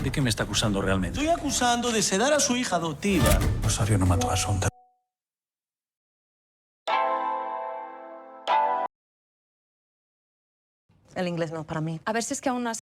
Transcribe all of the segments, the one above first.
¿De qué me está acusando realmente? Estoy acusando de sedar a su hija adoptiva. Osorio no mató a Sonda. El inglés no es para mí. A ver si es que aún no has...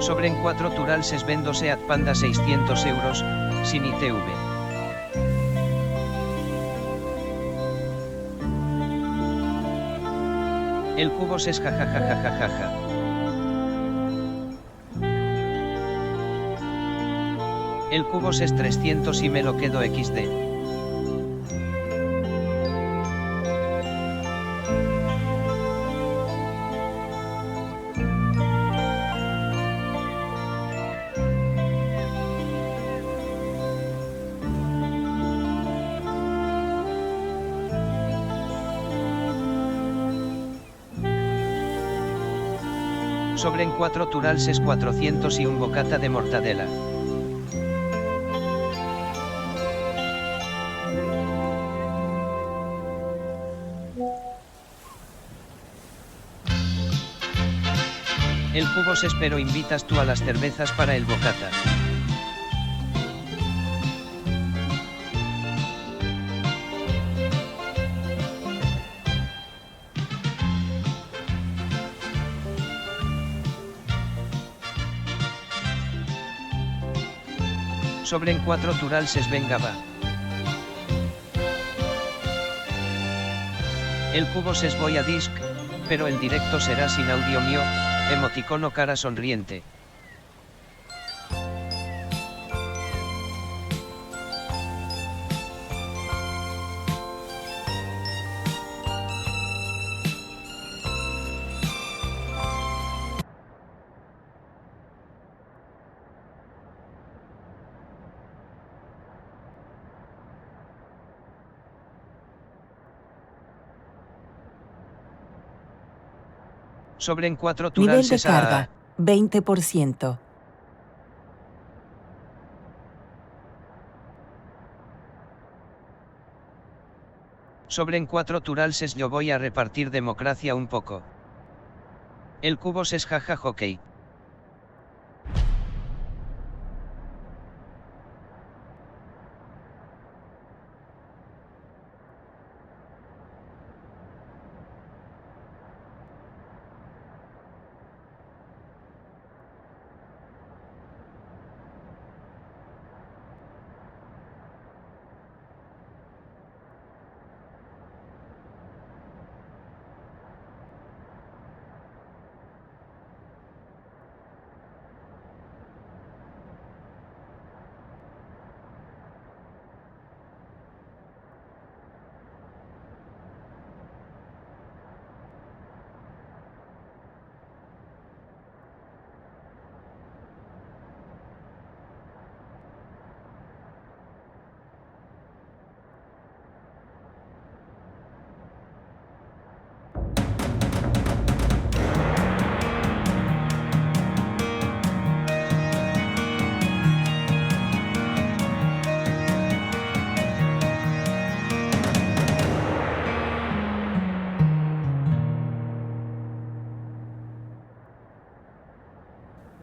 Sobren 4 turals es vendo Seat Panda 600 euros, sin ITV. El cubos es jajajajajaja. El cubos es 300 y me lo quedo XD. Sobren 4 turals es 400 y un bocata de mortadela. El cubos es pero invitas tú a las cervezas para el bocata. Sobren 4 turals es venga va. El cubos es voy a disc, pero el directo será sin audio mío, emoticono cara sonriente. Sobren 4 Nivel de turalses carga, a... 20%. Sobren 4 turalses yo voy a repartir democracia un poco. El cubos es jaja hockey.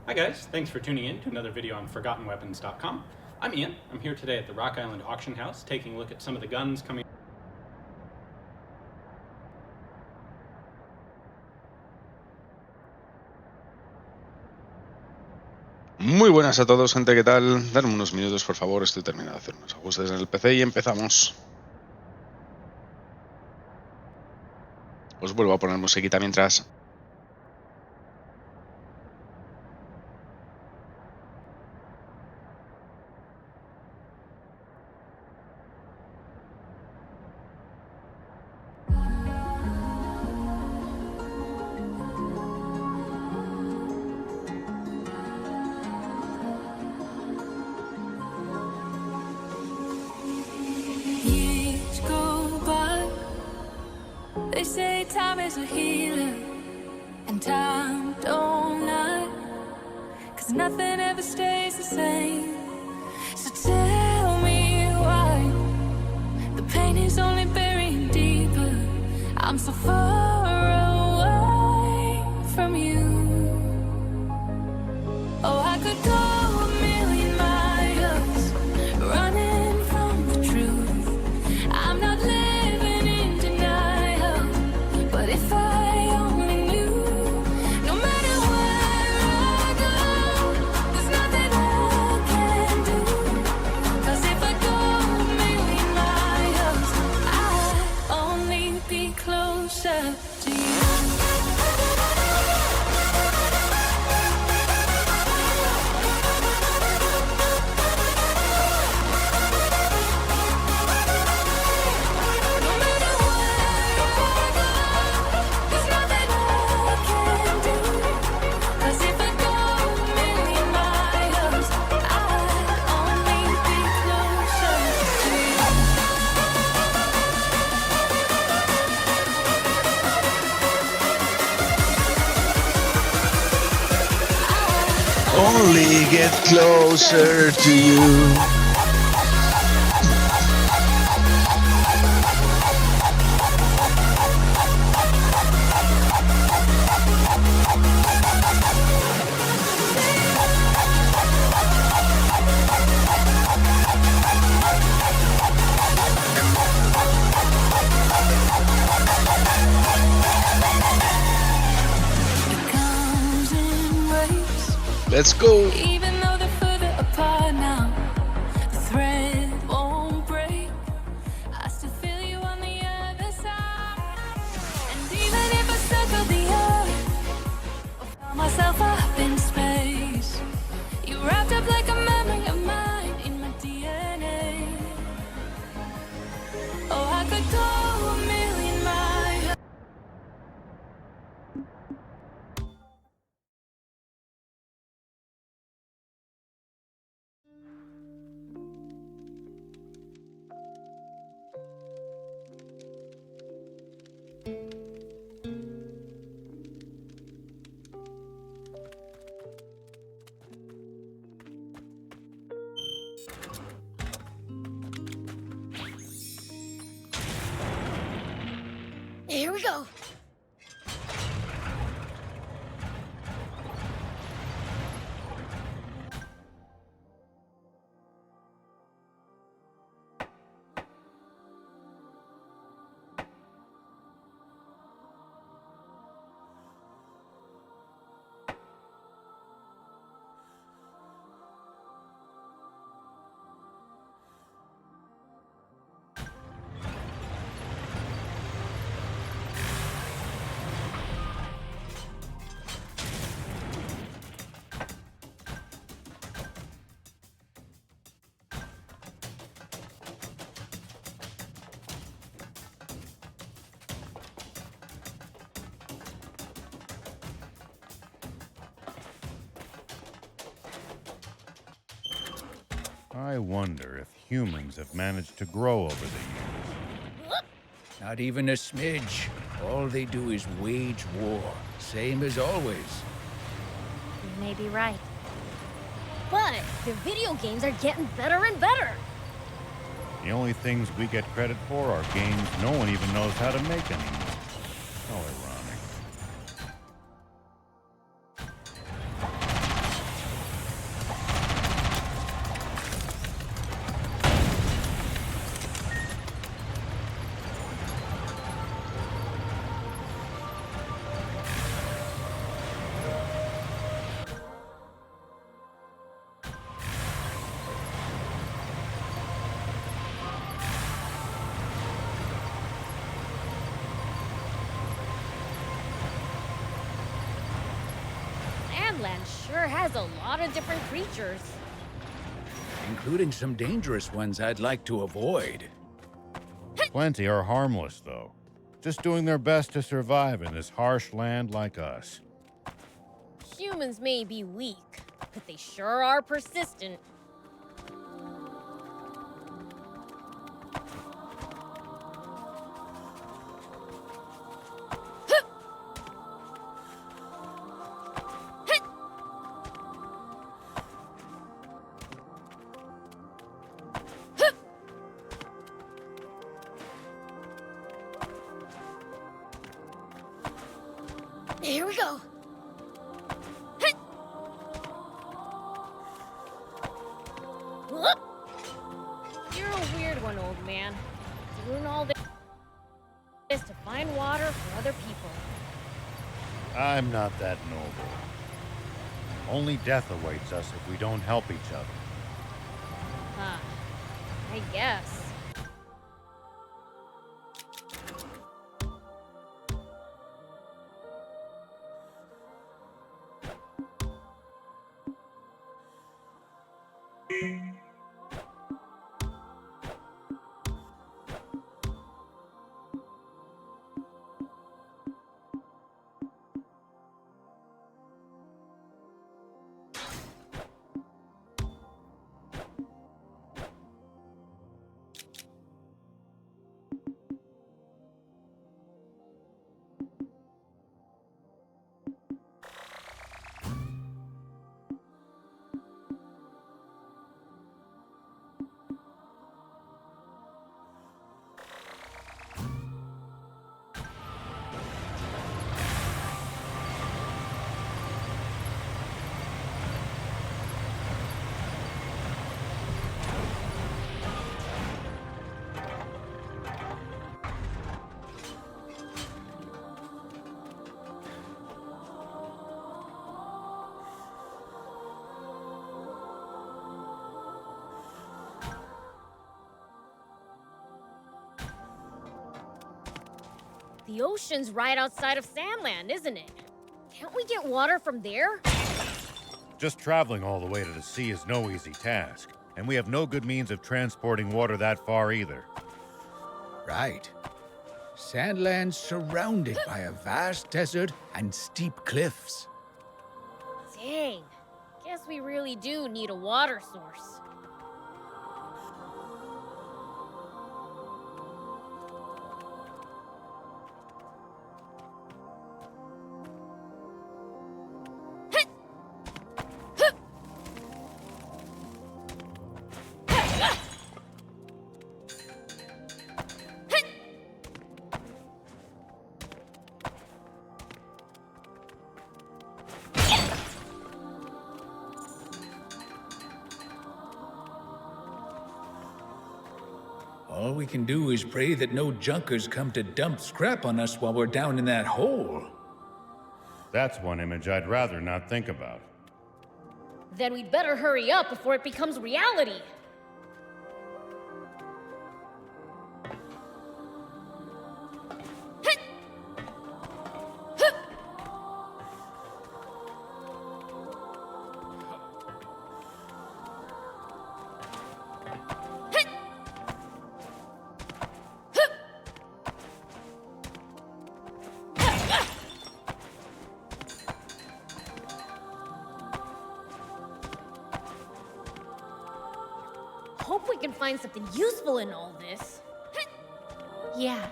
Hi guys, thanks for tuning in to another video on ForgottenWeapons.com. I'm Ian. I'm here today at the Rock Island Auction House taking a look at some of the guns coming. Muy buenas a todos, gente, ¿qué tal? Dadme unos minutos, por favor, estoy terminando de hacer unos ajustes en el PC y empezamos. Os vuelvo a poner musiquita mientras. They say time is a healer, and time don't lie, 'cause nothing ever stays the same. So tell me why the pain is only burying deeper. I'm so far away from you. Oh, I could go a million miles running from the truth. I'm not living in denial, but if I only knew, no matter where I go, there's nothing I can do. 'Cause if I go a million miles, I'd only be closer to you. Only get closer to you. Let's go. Even though they're further apart now, the thread won't break. I still feel you on the other side. And even if I circle the earth, I'll find myself up in space. You wrapped up like a memory of mine in my DNA. Oh, I could go a million miles. we go. I wonder if humans have managed to grow over the years. Not even a smidge. All they do is wage war, same as always. You may be right. But the video games are getting better and better. The only things we get credit for are games no one even knows how to make anymore. How ironic. Sandland sure has a lot of different creatures. Including some dangerous ones I'd like to avoid. Plenty are harmless, though. Just doing their best to survive in this harsh land like us. Humans may be weak, but they sure are persistent. Here we go. Whoop. You're a weird one, old man. Doing all this to find water for other people. I'm not that noble. Only death awaits us if we don't help each other. Huh. I guess. The ocean's right outside of Sandland, isn't it? Can't we get water from there? Just traveling all the way to the sea is no easy task, and we have no good means of transporting water that far either. Right. Sandland's surrounded by a vast desert and steep cliffs. Dang. Guess we really do need a water source. All we can do is pray that no junkers come to dump scrap on us while we're down in that hole. That's one image I'd rather not think about. Then we'd better hurry up before it becomes reality. Hope we can find something useful in all this. Yeah.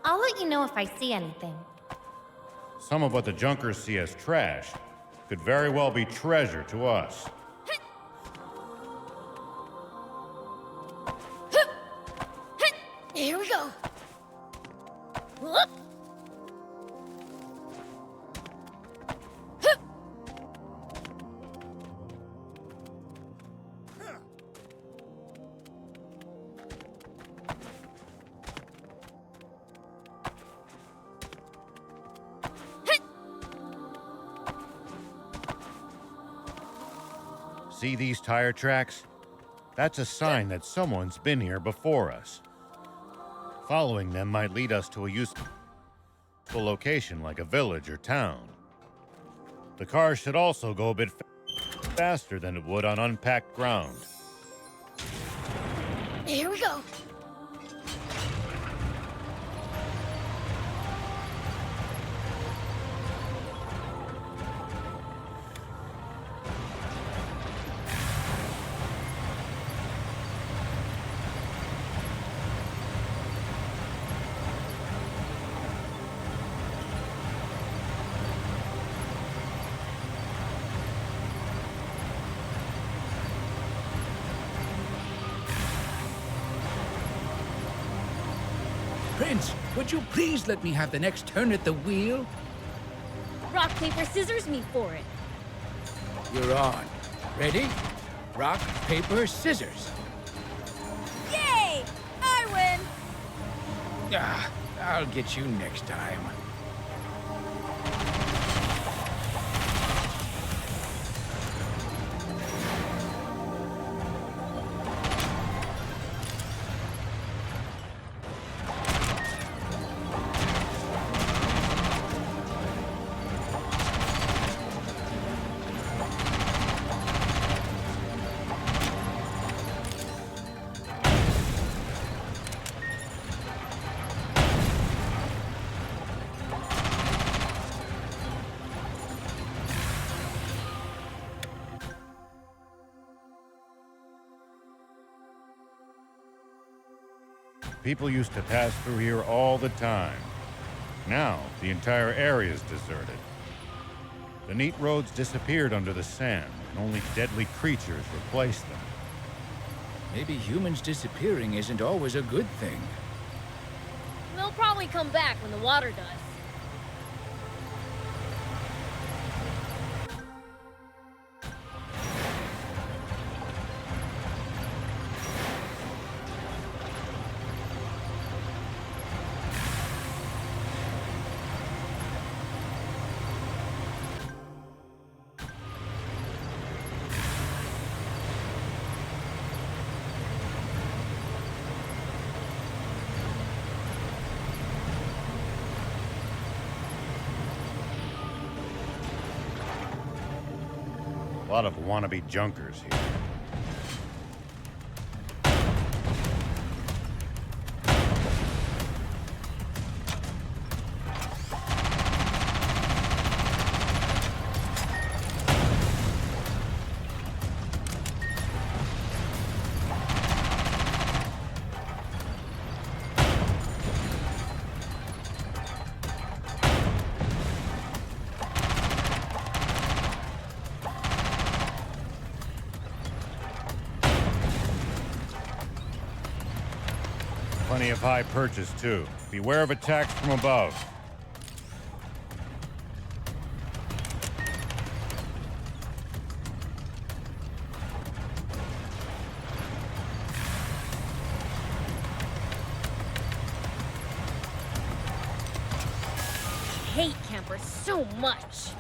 I'll let you know if I see anything. Some of what the junkers see as trash could very well be treasure to us. Here we go. See these tire tracks? That's a sign that someone's been here before us. Following them might lead us to a useful location like a village or town. The car should also go a bit faster than it would on unpacked ground. Here we go. Prince, would you please let me have the next turn at the wheel? Rock, paper, scissors me for it. You're on. Ready? Rock, paper, scissors. Yay! I win! Ah, I'll get you next time. People used to pass through here all the time. Now, the entire area is deserted. The neat roads disappeared under the sand, and only deadly creatures replaced them. Maybe humans disappearing isn't always a good thing. They'll probably come back when the water does. A lot of wannabe junkers here. Plenty of high purchase, too. Beware of attacks from above. for so much.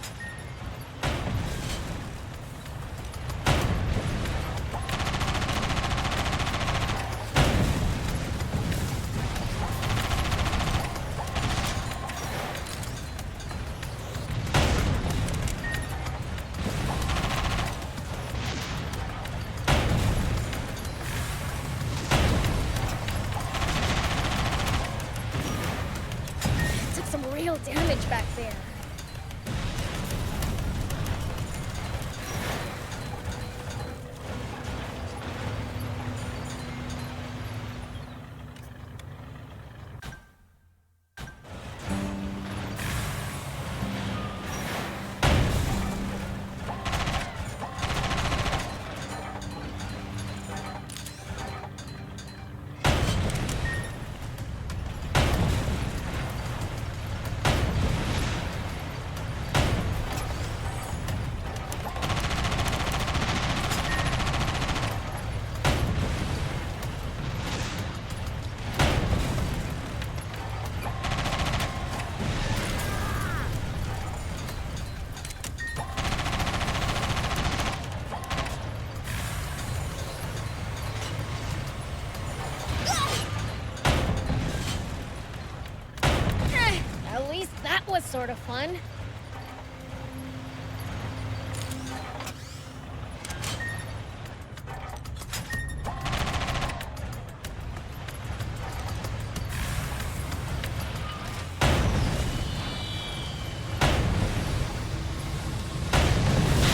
Real damage back there. At least that was sort of fun.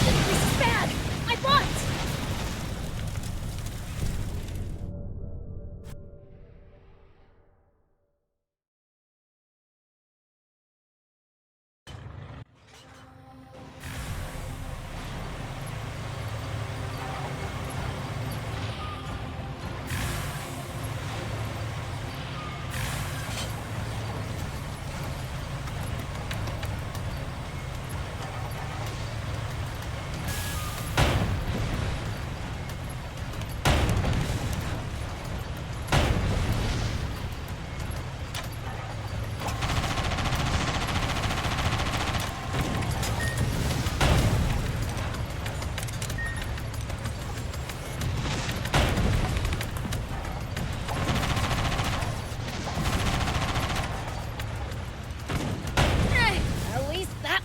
This is bad! I bought!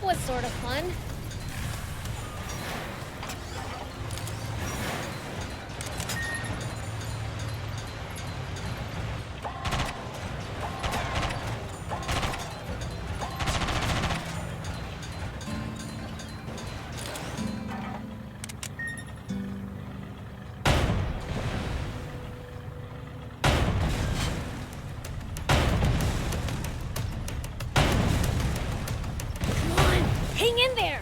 Was sort of fun. Hang in there!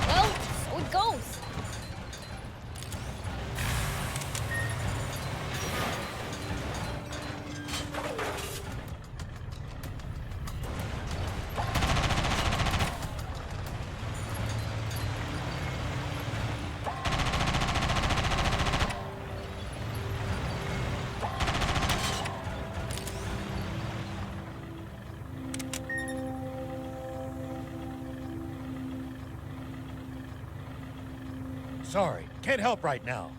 Well, so it goes. Sorry, can't help right now.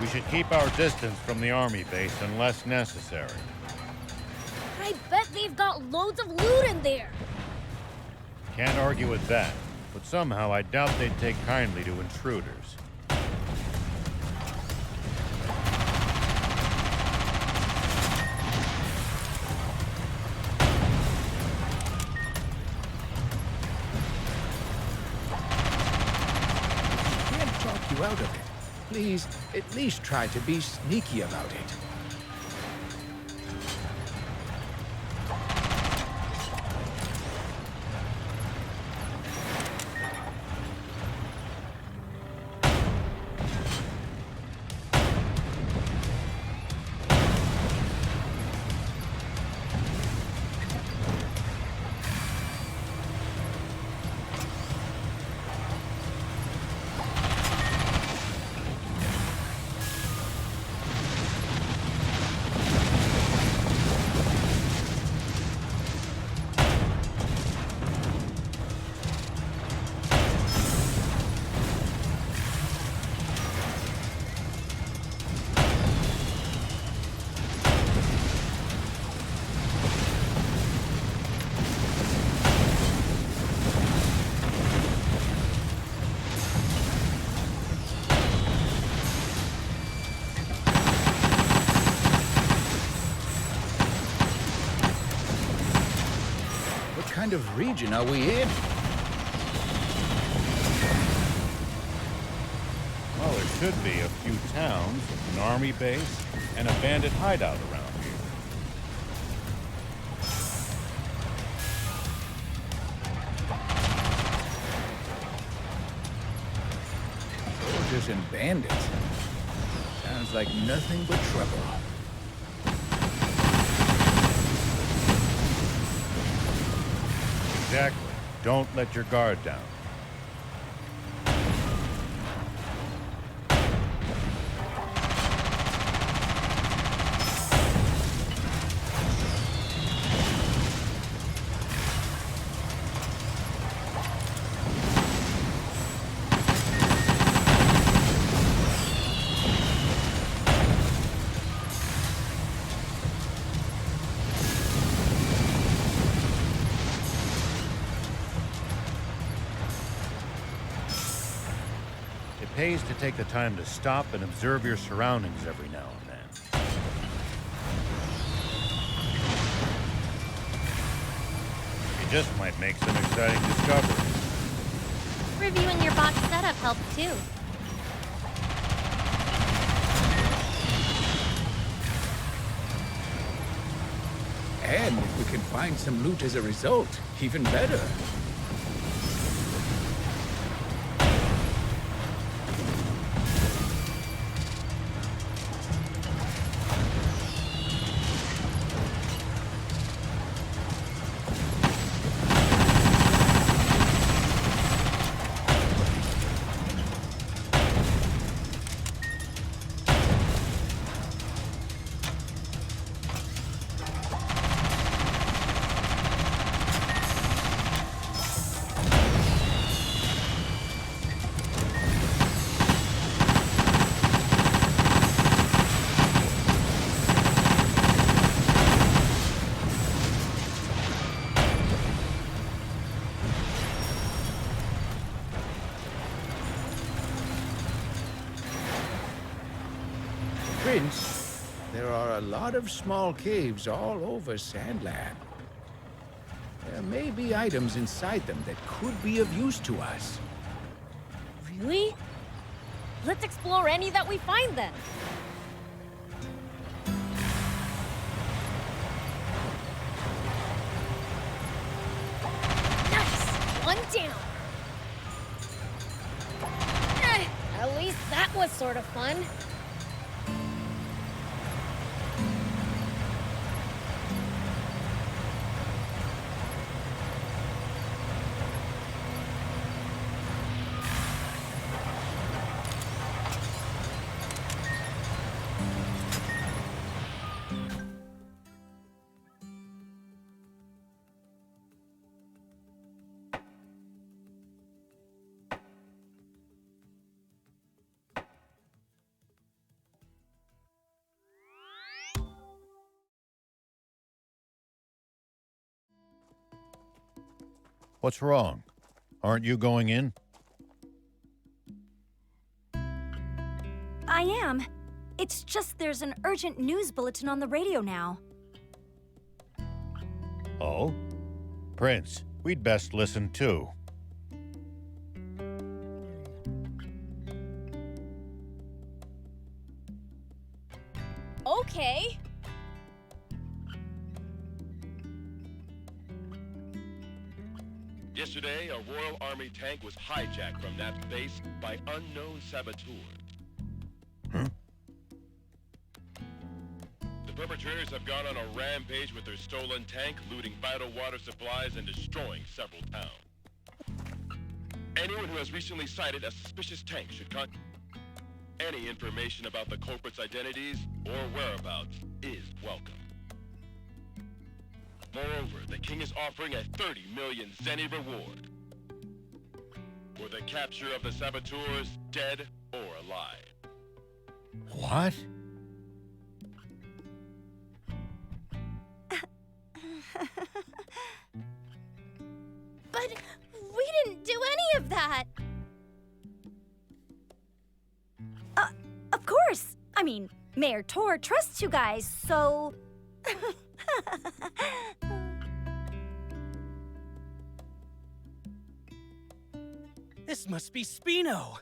We should keep our distance from the army base unless necessary. I bet they've got loads of loot in there. Can't argue with that, but somehow I doubt they'd take kindly to intruders. Can't talk you out of it. Please, at least try to be sneaky about it. What kind of region are we in? Well, there should be a few towns, an army base, and a bandit hideout around here. Soldiers and bandits. Sounds like nothing but trouble. Exactly. Don't let your guard down. It pays to take the time to stop and observe your surroundings every now and then. You just might make some exciting discoveries. Reviewing your box setup helps too. And if we can find some loot as a result, even better. Prince, there are a lot of small caves all over Sandland. There may be items inside them that could be of use to us. Really? Let's explore any that we find then. Nice! One down. At least that was sort of fun. What's wrong? Aren't you going in? I am. It's just there's an urgent news bulletin on the radio now. Oh? Prince, we'd best listen too. Okay. Yesterday, a Royal Army tank was hijacked from that base by unknown saboteurs. Huh? The perpetrators have gone on a rampage with their stolen tank, looting vital water supplies and destroying several towns. Anyone who has recently sighted a suspicious tank should contact. Any information about the culprits' identities or whereabouts is welcome. Moreover, the king is offering a 30 million zenny reward for the capture of the saboteurs, dead or alive. What? But we didn't do any of that! Of course! I mean, Mayor Tor trusts you guys, so... This must be Spino.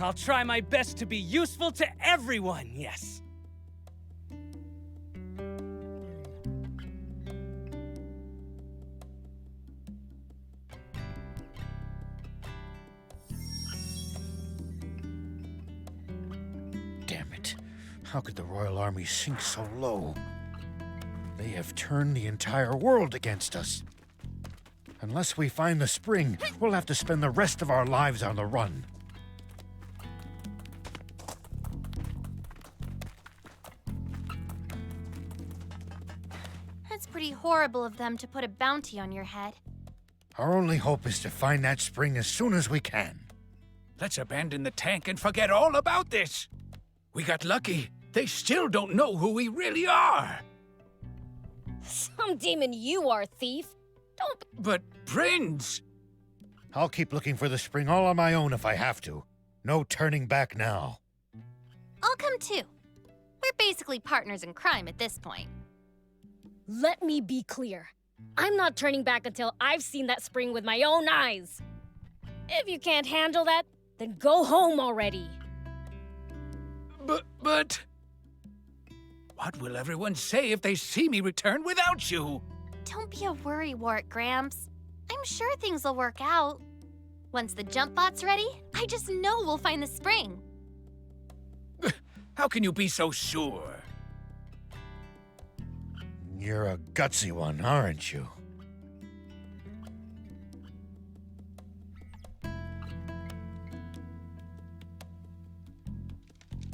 I'll try my best to be useful to everyone, yes. Damn it. How could the Royal Army sink so low? They have turned the entire world against us. Unless we find the spring, we'll have to spend the rest of our lives on the run. That's pretty horrible of them to put a bounty on your head. Our only hope is to find that spring as soon as we can. Let's abandon the tank and forget all about this. We got lucky. They still don't know who we really are. Some demon you are, thief. Don't... But, Prince! I'll keep looking for the spring all on my own if I have to. No turning back now. I'll come too. We're basically partners in crime at this point. Let me be clear. I'm not turning back until I've seen that spring with my own eyes. If you can't handle that, then go home already. But... What will everyone say if they see me return without you? Don't be a worrywart, Gramps. I'm sure things will work out. Once the jump bot's ready, I just know we'll find the spring. How can you be so sure? You're a gutsy one, aren't you?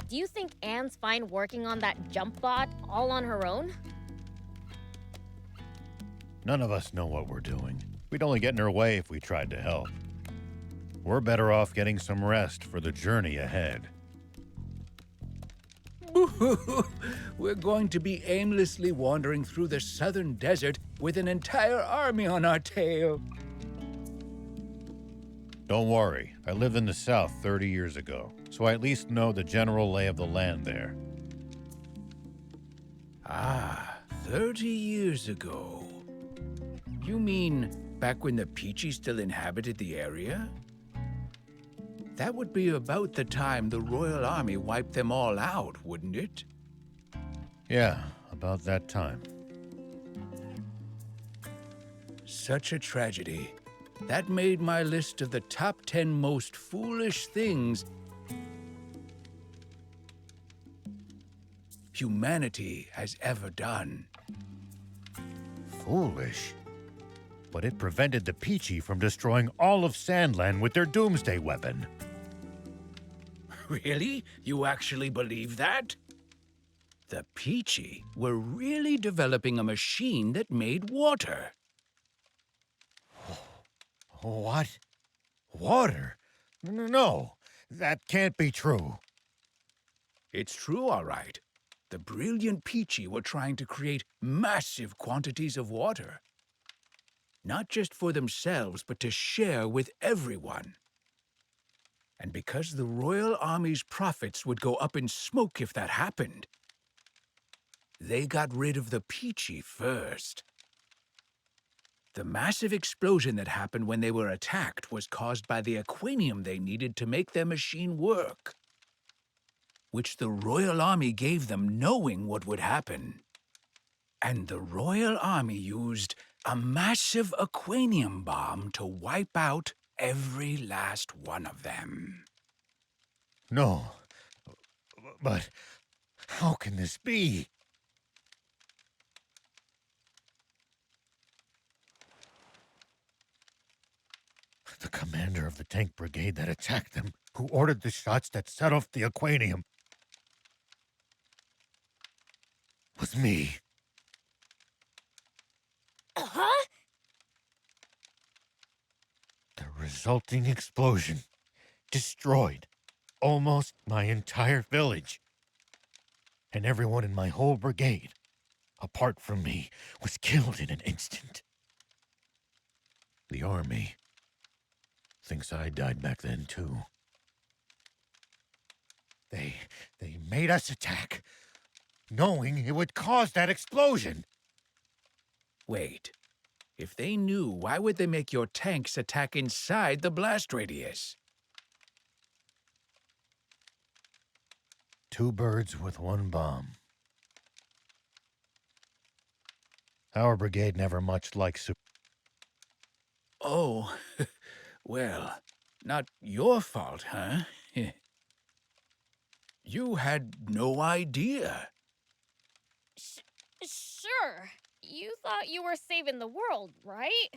Do you think Anne's fine working on that jump bot all on her own? None of us know what we're doing. We'd only get in her way if we tried to help. We're better off getting some rest for the journey ahead. We're going to be aimlessly wandering through the southern desert with an entire army on our tail. Don't worry, I lived in the south 30 years ago, so I at least know the general lay of the land there. Ah, 30 years ago. You mean back when the Peachy still inhabited the area? That would be about the time the Royal Army wiped them all out, wouldn't it? Yeah, about that time. Such a tragedy. That made my list of the top 10 most foolish things humanity has ever done. Foolish? But it prevented the Peachy from destroying all of Sandland with their doomsday weapon. Really? You actually believe that? The Peachy were really developing a machine that made water. What? Water? No, that can't be true. It's true, all right. The brilliant Peachy were trying to create massive quantities of water. not just for themselves, but to share with everyone. And because the Royal Army's profits would go up in smoke if that happened, they got rid of the Peachy first. The massive explosion that happened when they were attacked was caused by the aquanium they needed to make their machine work, which the Royal Army gave them knowing what would happen. And the Royal Army used a massive aquanium bomb to wipe out every last one of them. No. But how can this be? The commander of the tank brigade that attacked them, who ordered the shots that set off the aquanium, was me. Huh? The resulting explosion destroyed almost my entire village. And everyone in my whole brigade, apart from me, was killed in an instant. The army thinks I died back then, too. They made us attack, knowing it would cause that explosion. Wait. If they knew, why would they make your tanks attack inside the blast radius? Two birds with one bomb. Our brigade never much liked Oh, well, not your fault, huh? You had no idea. Sure. You thought you were saving the world, right?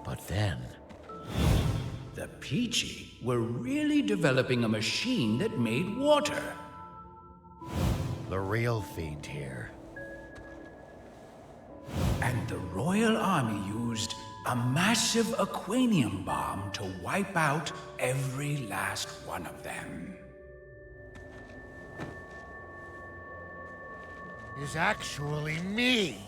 But then, the Peachy were really developing a machine that made water. the real feat here. And the Royal Army used a massive aquanium bomb to wipe out every last one of them. Is actually me.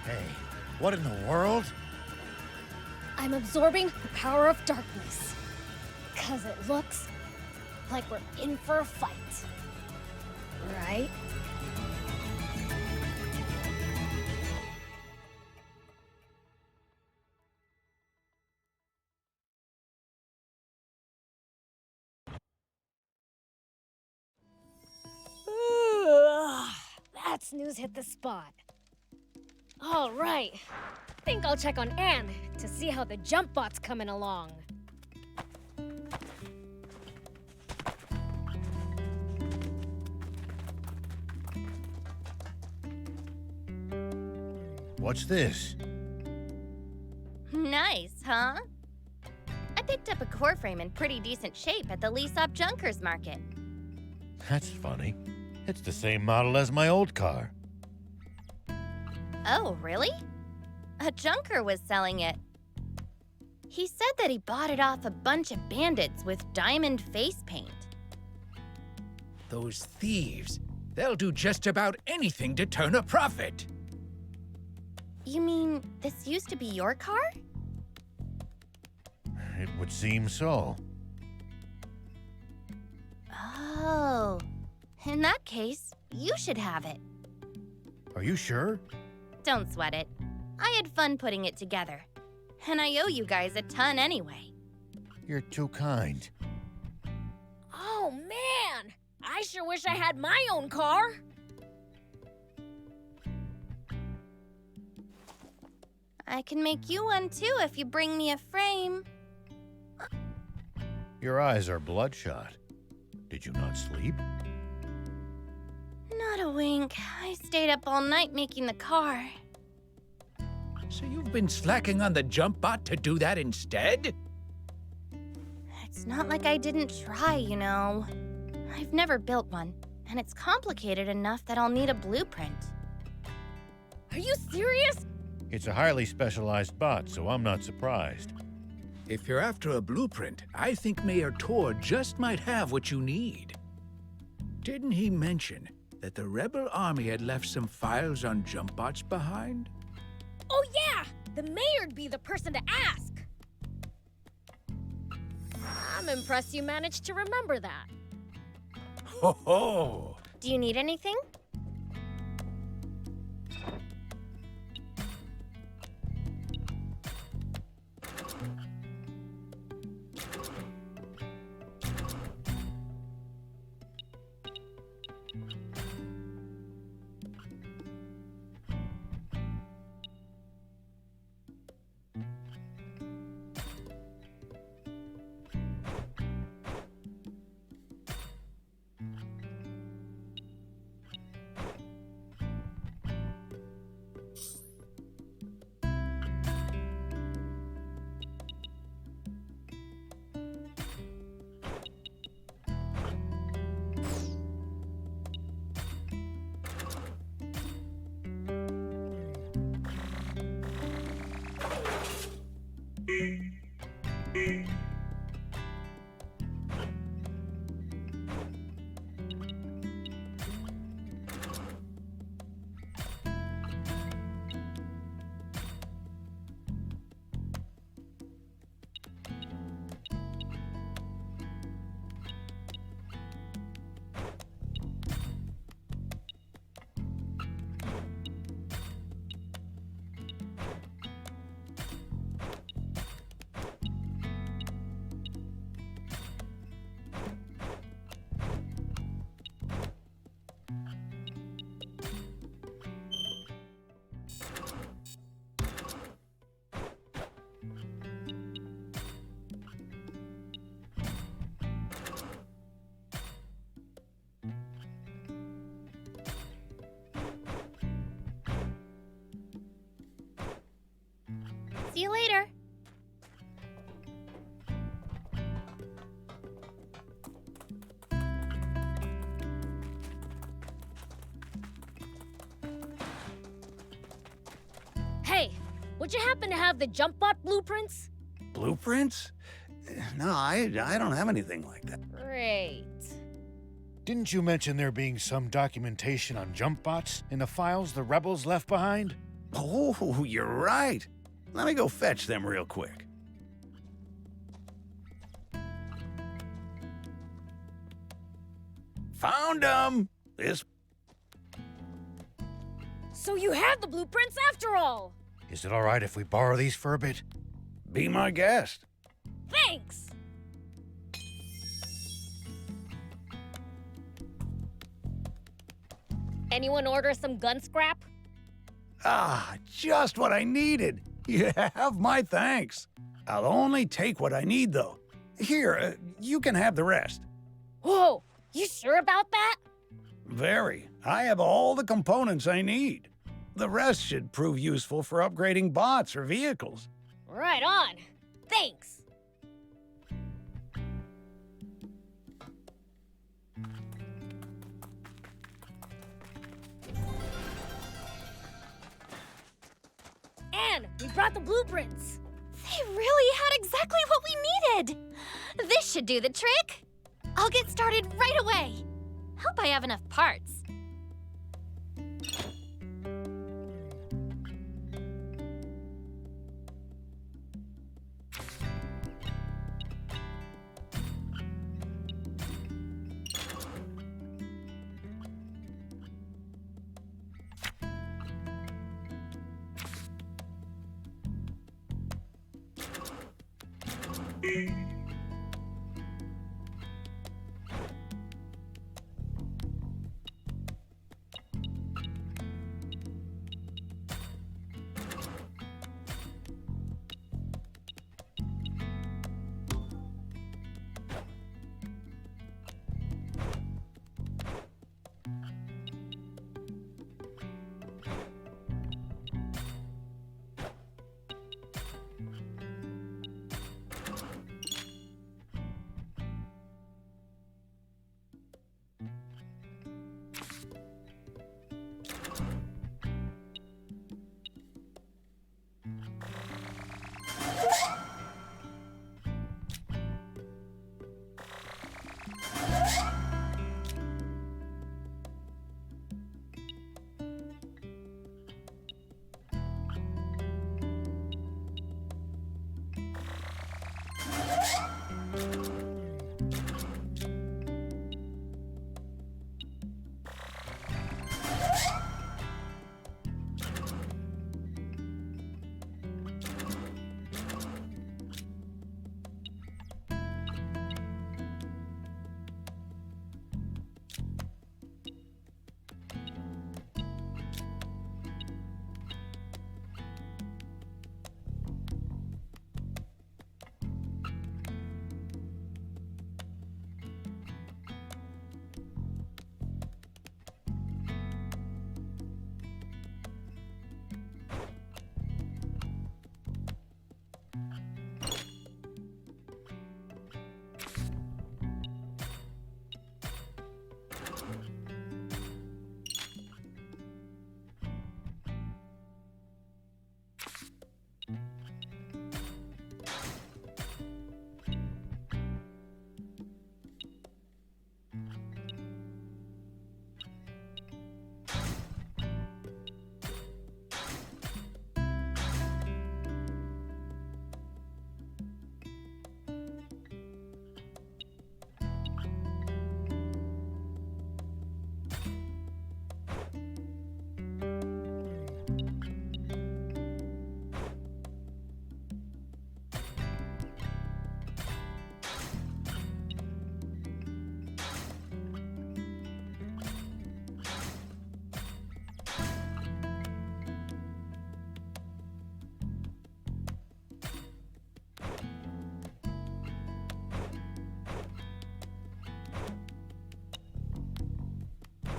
Hey, what in the world? I'm absorbing the power of darkness. 'Cause it looks like we're in for a fight. Right? That snooze hit the spot. All right. Think I'll check on Anne to see how the jump bot's coming along. What's this? Nice, huh? I picked up a core frame in pretty decent shape at the lease-up junkers market. That's funny. It's the same model as my old car. Oh, really? A junker was selling it. He said that he bought it off a bunch of bandits with diamond face paint. Those thieves, they'll do just about anything to turn a profit. You mean this used to be your car? It would seem so. Oh, in that case, you should have it. Are you sure? Don't sweat it. I had fun putting it together. And I owe you guys a ton anyway. You're too kind. Oh, man! I sure wish I had my own car. I can make you one too if you bring me a frame. Your eyes are bloodshot. Did you not sleep? Not a wink. I stayed up all night making the car. So you've been slacking on the jump bot to do that instead? It's not like I didn't try, you know. I've never built one, and it's complicated enough that I'll need a blueprint. Are you serious? It's a highly specialized bot, so I'm not surprised. If you're after a blueprint, I think Mayor Tor just might have what you need. Didn't he mention that the rebel army had left some files on jump bots behind? Oh, yeah! The mayor'd be the person to ask. I'm impressed you managed to remember that. Ho ho! Do you need anything? See you later. Hey, would you happen to have the jump bot blueprints? Blueprints? No, I don't have anything like that. Great. Didn't you mention there being some documentation on jump bots in the files the rebels left behind? Oh, you're right. Let me go fetch them real quick. Found them! So you have the blueprints after all! Is it all right if we borrow these for a bit? Be my guest. Thanks! Anyone order some gun scrap? Ah, just what I needed. You have my thanks. I'll only take what I need, though. Here, you can have the rest. Whoa, you sure about that? Very. I have all the components I need. The rest should prove useful for upgrading bots or vehicles. Right on. Thanks. And we brought the blueprints. They really had exactly what we needed. This should do the trick. I'll get started right away. Hope I have enough parts.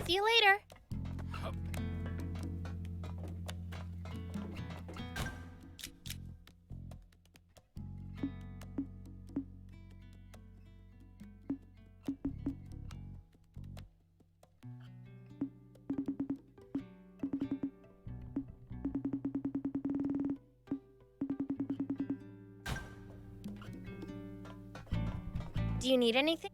See you later. Do you need anything?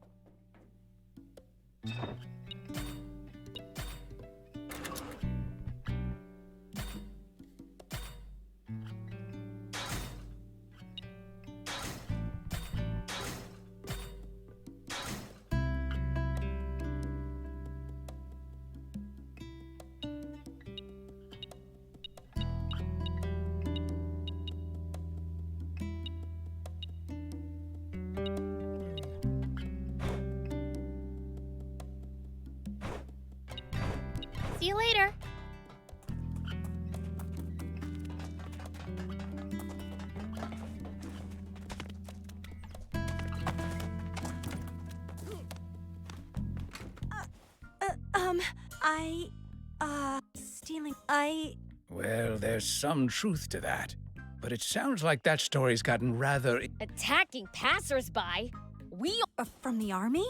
See you later. Stealing. Well, there's some truth to that. But it sounds like that story's gotten rather... Attacking passersby? We are from the army?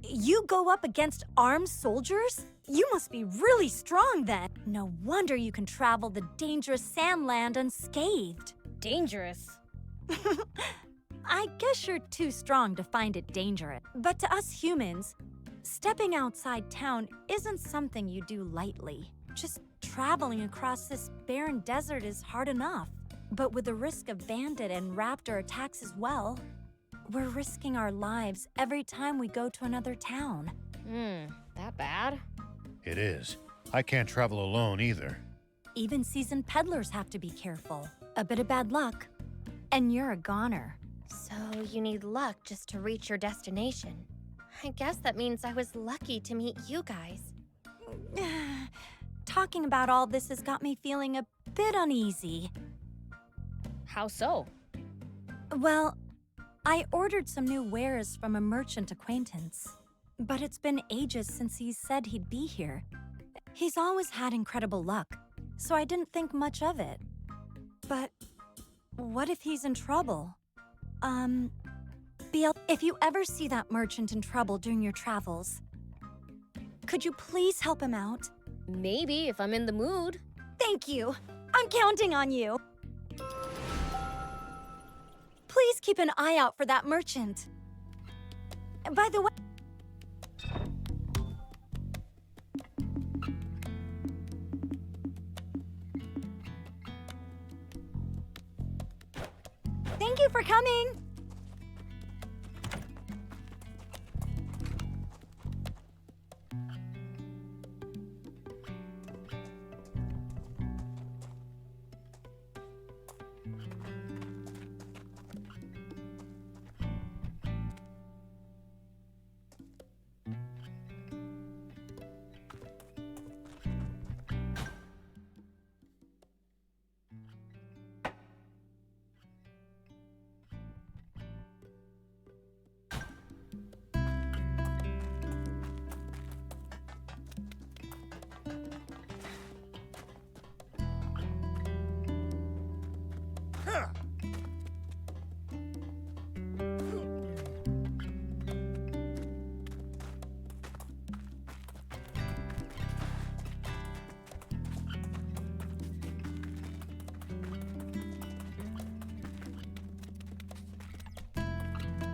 You go up against armed soldiers? You must be really strong then. No wonder you can travel the dangerous Sandland unscathed. Dangerous? I guess you're too strong to find it dangerous. But to us humans, stepping outside town isn't something you do lightly. Just traveling across this barren desert is hard enough. But with the risk of bandit and raptor attacks as well, we're risking our lives every time we go to another town. That bad? It is. I can't travel alone either. Even seasoned peddlers have to be careful. A bit of bad luck, and you're a goner. So you need luck just to reach your destination. I guess that means I was lucky to meet you guys. Talking about all this has got me feeling a bit uneasy. How so? Well, I ordered some new wares from a merchant acquaintance, but it's been ages since he said he'd be here. He's always had incredible luck, so I didn't think much of it. But what if he's in trouble? BL, if you ever see that merchant in trouble during your travels, could you please help him out? Maybe, if I'm in the mood. Thank you. I'm counting on you. Please keep an eye out for that merchant. By the way... Thank you for coming.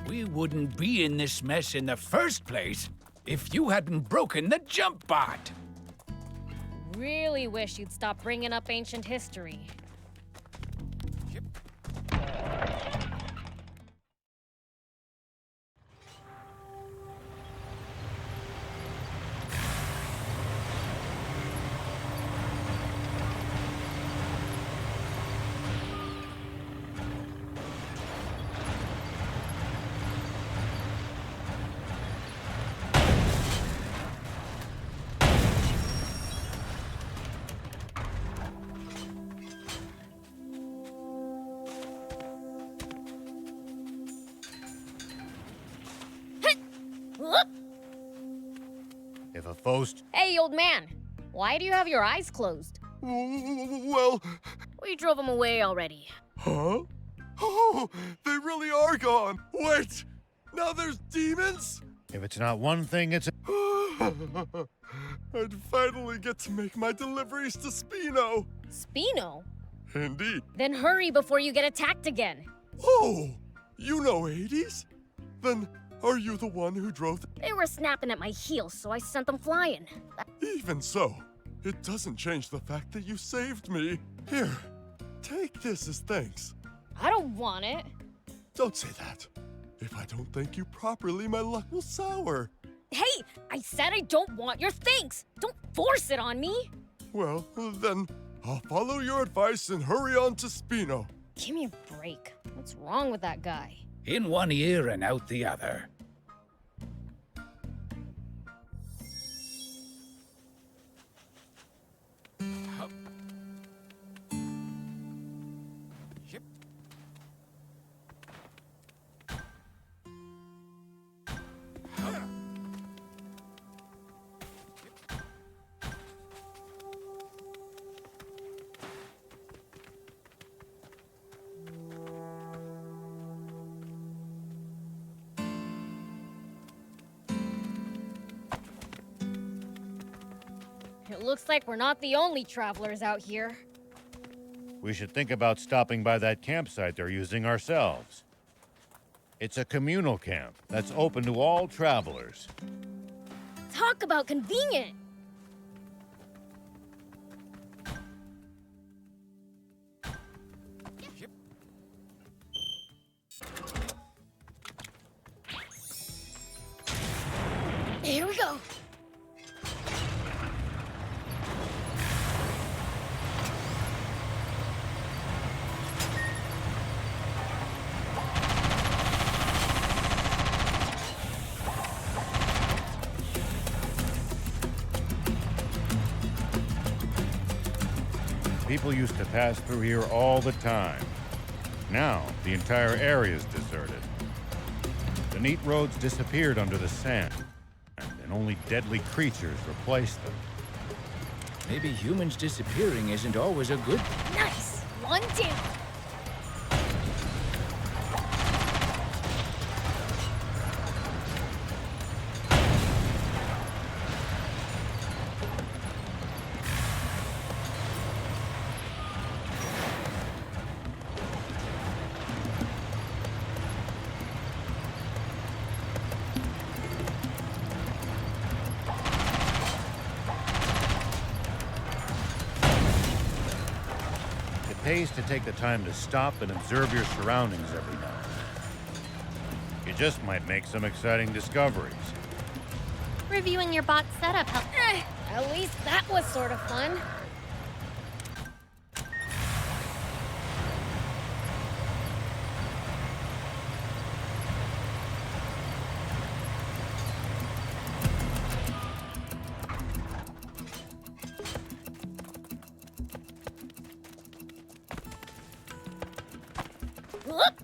We wouldn't be in this mess in the first place if you hadn't broken the jump bot. Really wish you'd stop bringing up ancient history. If a foe... Hey, old man. Why do you have your eyes closed? Well... We drove him away already. Huh? Oh, they really are gone. Wait, now there's demons? If it's not one thing, it's... I'd finally get to make my deliveries to Spino. Spino? Indeed. Then hurry before you get attacked again. Oh, you know Hades? Then are you the one who drove They were snapping at my heels, so I sent them flying. Even so, it doesn't change the fact that you saved me. Here, take this as thanks. I don't want it. Don't say that. If I don't thank you properly, my luck will sour. Hey, I said I don't want your thanks. Don't force it on me. Well, then, I'll follow your advice and hurry on to Spino. Give me a break. What's wrong with that guy? In one ear and out the other. It looks like we're not the only travelers out here. We should think about stopping by that campsite they're using ourselves. It's a communal camp that's open to all travelers. Talk about convenient. Here we go. People used to pass through here all the time. Now, the entire area is deserted. The neat roads disappeared under the sand, and only deadly creatures replaced them. Maybe humans disappearing isn't always a good thing. Nice! One down! It pays to take the time to stop and observe your surroundings every now and then. You just might make some exciting discoveries. Reviewing your bot's setup helped. At least that was sort of fun. Whoop!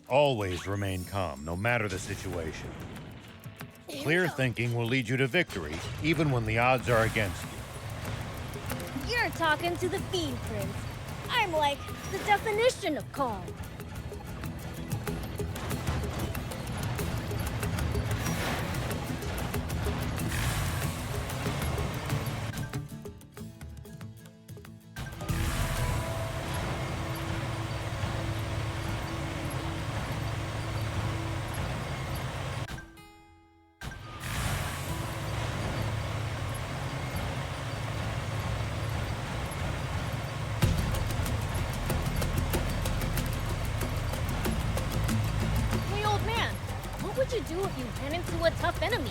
Always remain calm, no matter the situation. Clear thinking will lead you to victory, even when the odds are against you. You're talking to the Fiend Prince. I'm like the definition of calm. Hey, old man, what would you do if you ran into a tough enemy?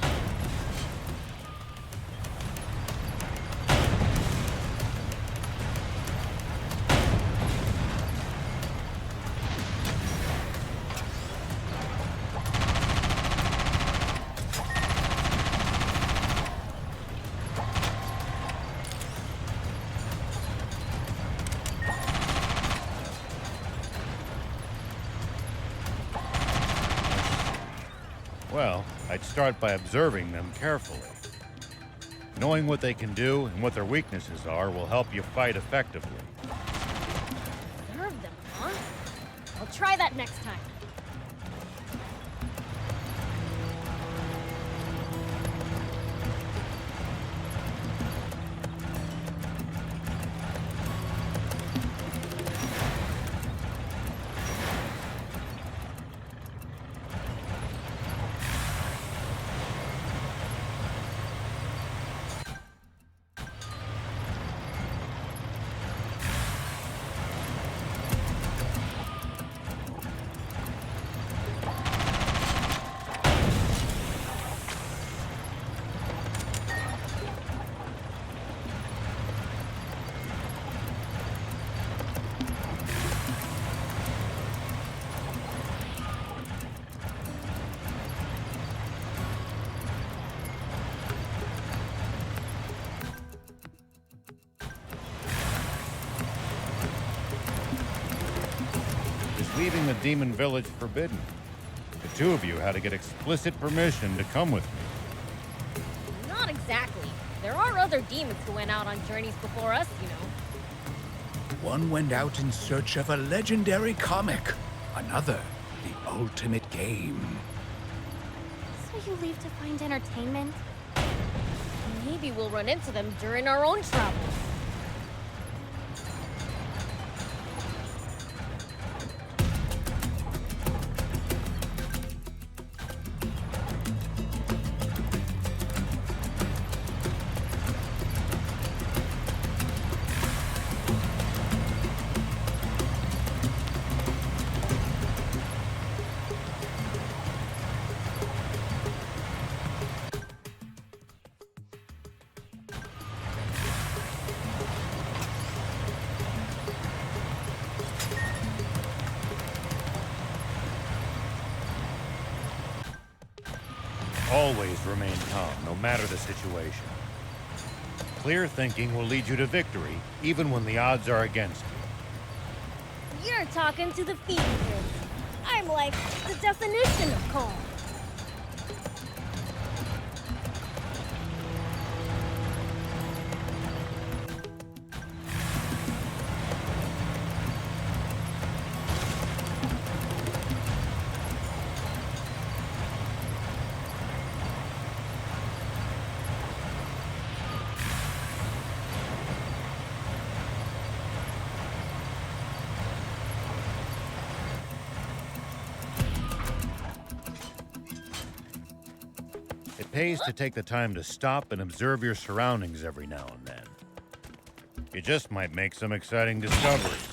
Well, I'd start by observing them carefully. Knowing what they can do and what their weaknesses are will help you fight effectively. Serve them, huh? I'll try that next time. Is leaving the demon village forbidden? The two of you had to get explicit permission to come with me. Not exactly. There are other demons who went out on journeys before us, you know. One went out in search of a legendary comic. Another, the ultimate game. So you leave to find entertainment? Maybe we'll run into them during our own travels. Always remain calm, no matter the situation. Clear thinking will lead you to victory, even when the odds are against you. You're talking to the feet kids. I'm like the definition of calm. It pays to take the time to stop and observe your surroundings every now and then. You just might make some exciting discoveries.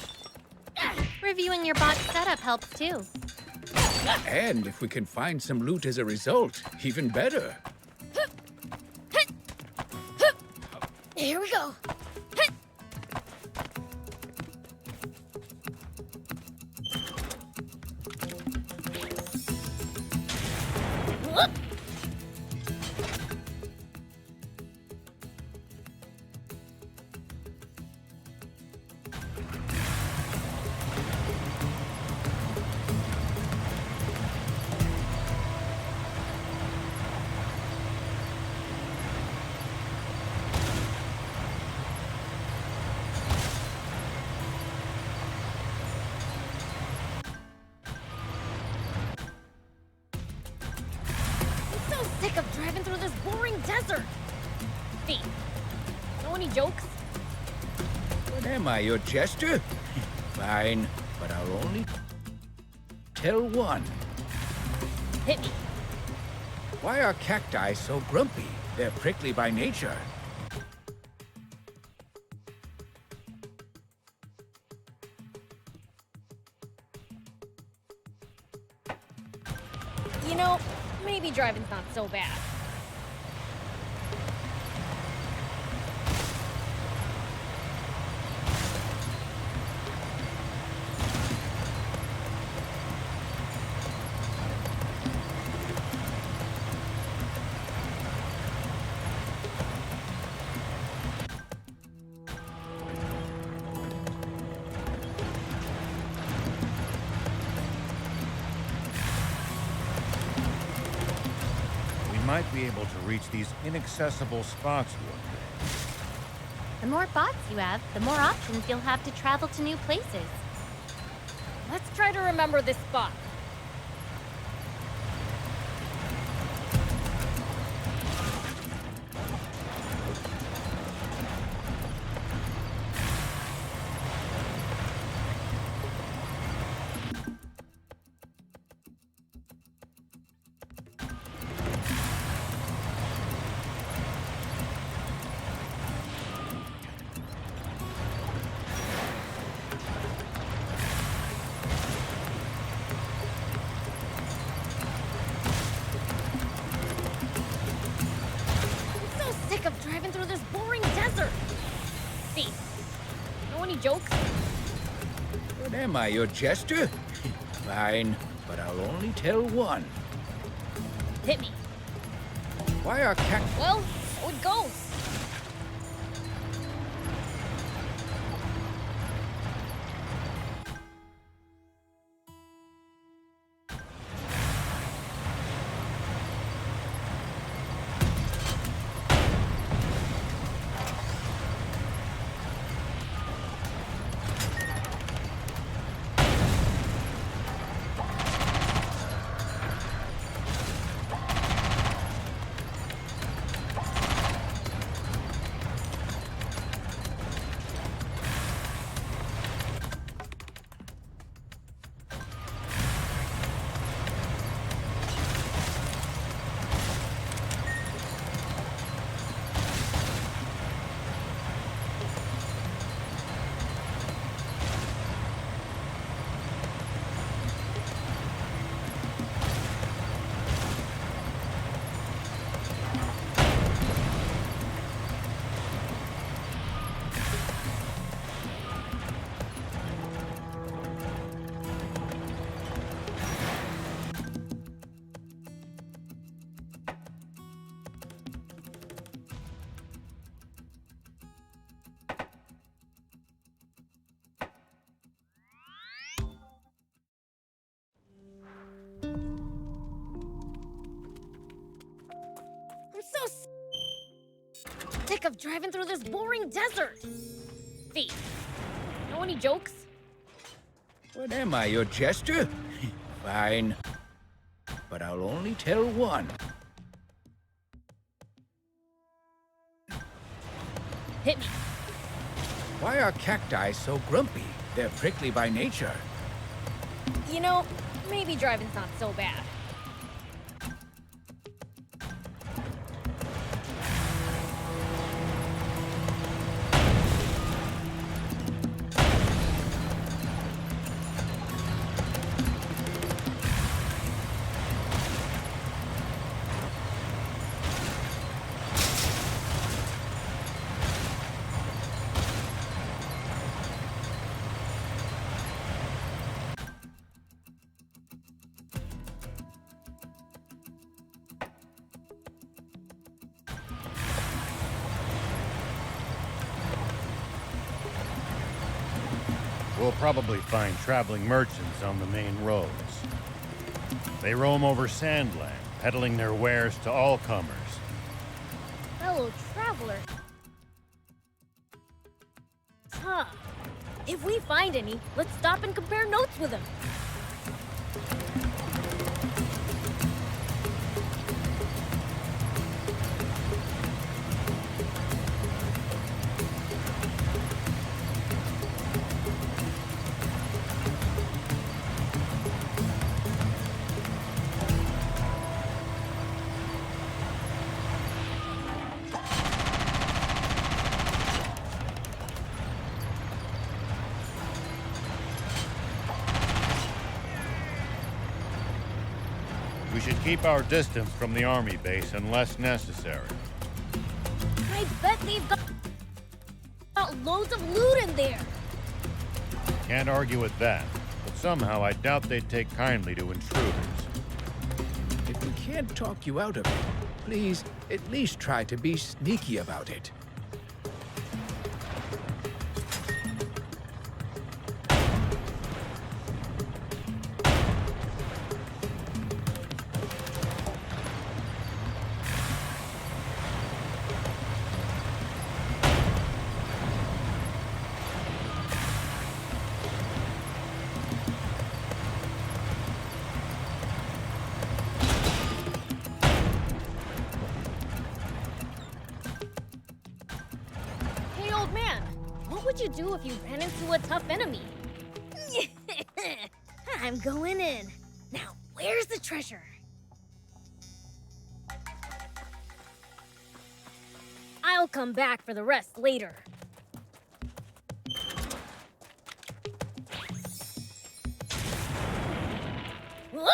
Reviewing your bot's setup helps too. And if we can find some loot as a result, even better. Here we go. Sick of driving through this boring desert. Hey, know any jokes? What am I, your jester? Fine, but I'll only tell one. Hit me. Why are cacti so grumpy? They're prickly by nature. You know, maybe driving's not so bad. Might be able to reach these inaccessible spots one day. The more bots you have, the more options you'll have to travel to new places. Let's try to remember this spot. Sick of driving through this boring desert. Hey, know any jokes? What am I, your jester? Fine, but I'll only tell one. Hit me. Why are cacti... Well, so it goes. sick of driving through this boring desert. Thief, know any jokes? What am I, your jester? Fine. But I'll only tell one. Hit me. Why are cacti so grumpy? They're prickly by nature. You know, maybe driving's not so bad. We'll probably find traveling merchants on the main roads. They roam over Sandland, peddling their wares to all comers. Fellow traveler. Huh. If we find any, let's stop and compare notes with them. We should keep our distance from the army base unless necessary. I bet they've got loads of loot in there. Can't argue with that, but somehow I doubt they'd take kindly to intruders. If we can't talk you out of it, please at least try to be sneaky about it. What would you do if you ran into a tough enemy? I'm going in. Now, where's the treasure? I'll come back for the rest later. Whoop!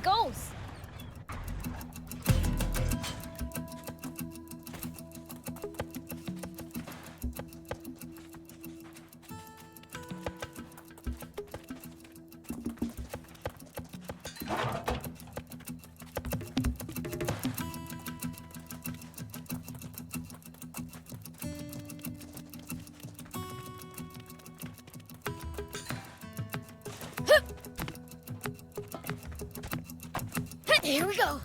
Goes. Here we go.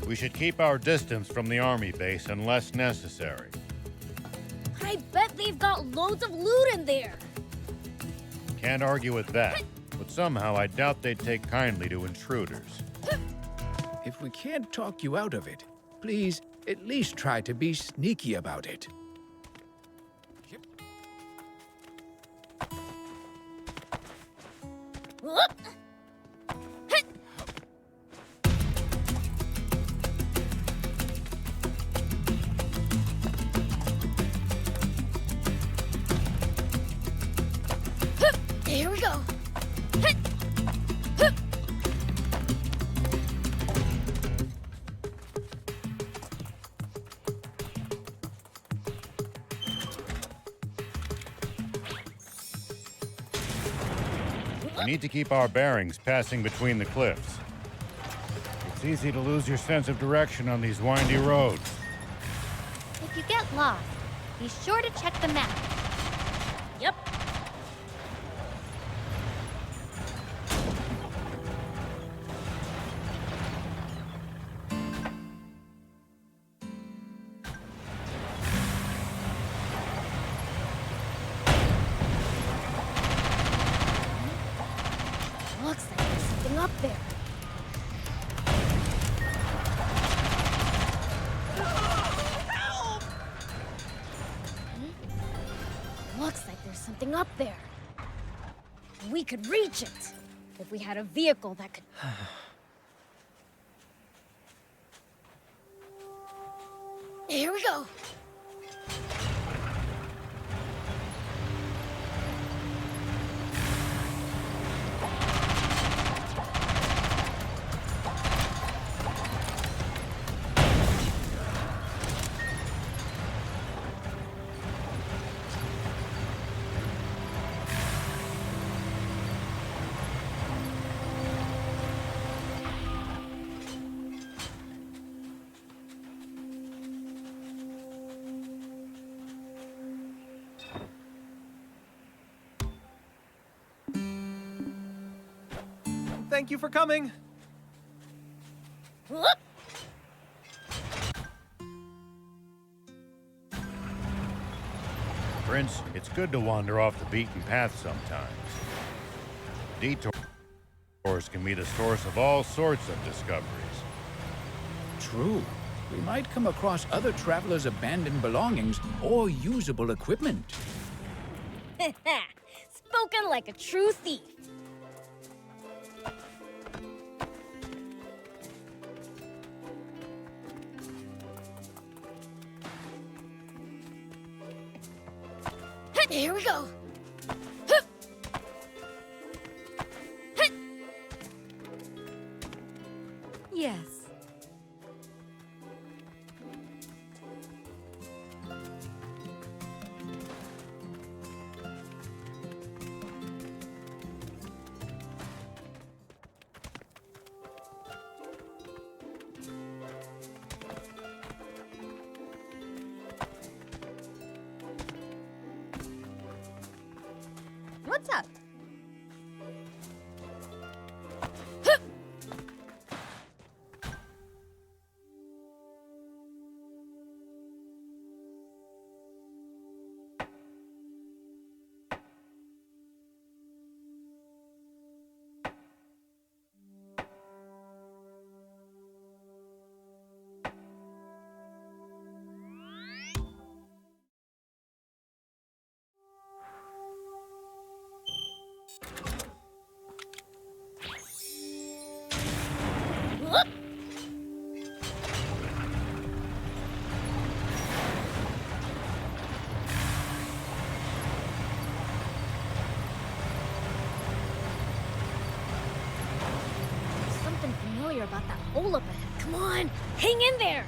We should keep our distance from the army base unless necessary. I bet they've got loads of loot in there. Can't argue with that, but somehow I doubt they'd take kindly to intruders. If we can't talk you out of it, please at least try to be sneaky about it. Whoop! Hit! Here we go. We need to keep our bearings passing between the cliffs. It's easy to lose your sense of direction on these windy roads. If you get lost, be sure to check the map. Yep. Looks like there's something up there. Looks like there's something up there. We could reach it if we had a vehicle that could. Here we go. Thank you for coming. Prince, it's good to wander off the beaten path sometimes. Detours can be the source of all sorts of discoveries. True. We might come across other travelers' abandoned belongings or usable equipment. Spoken like a true thief. Here we go. Yes. What's up? Something familiar about that hole up ahead. Come on, hang in there.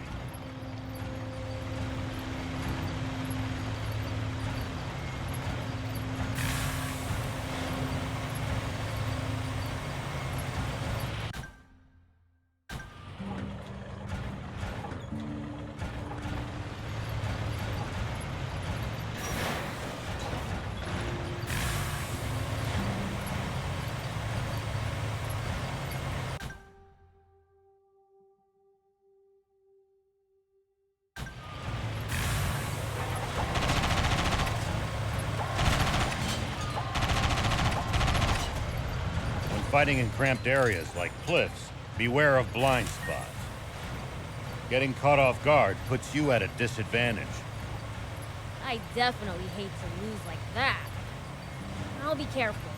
Fighting in cramped areas like cliffs, beware of blind spots. Getting caught off guard puts you at a disadvantage. I definitely hate to lose like that. I'll be careful.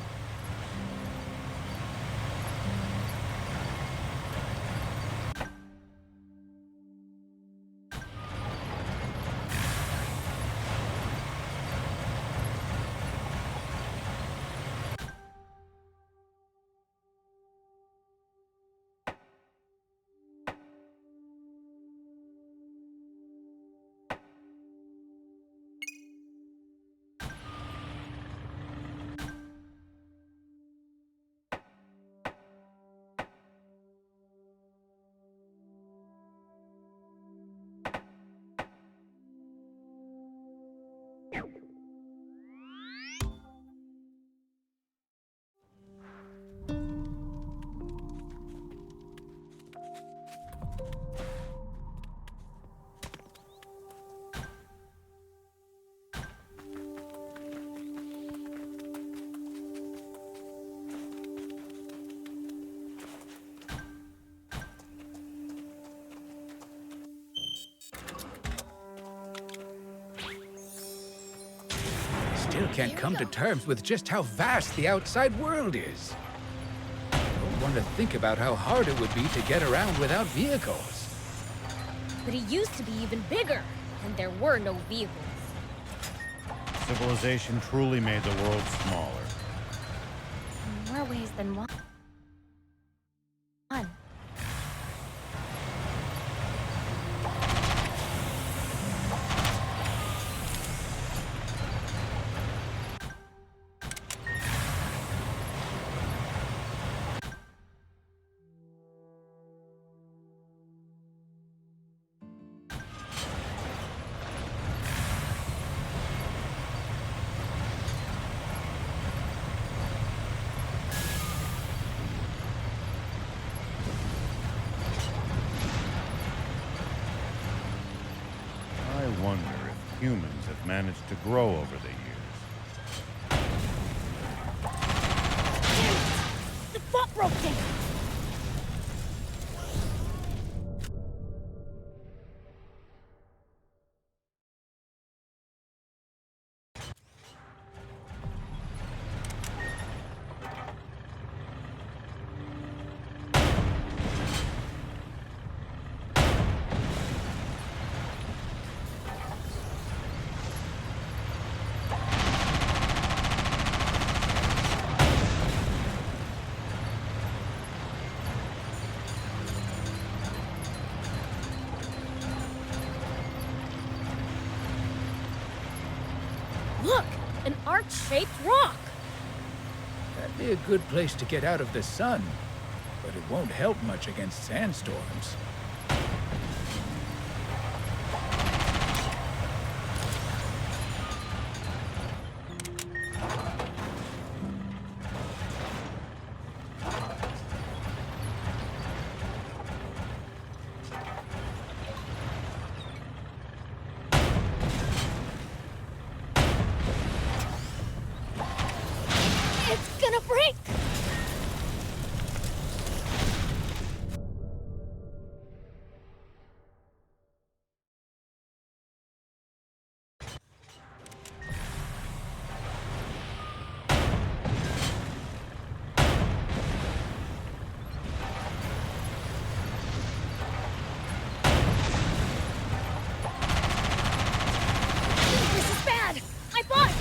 still can't come to terms with just how vast the outside world is. I don't want to think about how hard it would be to get around without vehicles. But it used to be even bigger, and there were no vehicles. Civilization truly made the world smaller. In more ways than one. I wonder if humans have managed to grow over the years. The foot broke down! Look! An arch-shaped rock! That'd be a good place to get out of the sun, but it won't help much against sandstorms. It's gonna break! This is bad! I bought!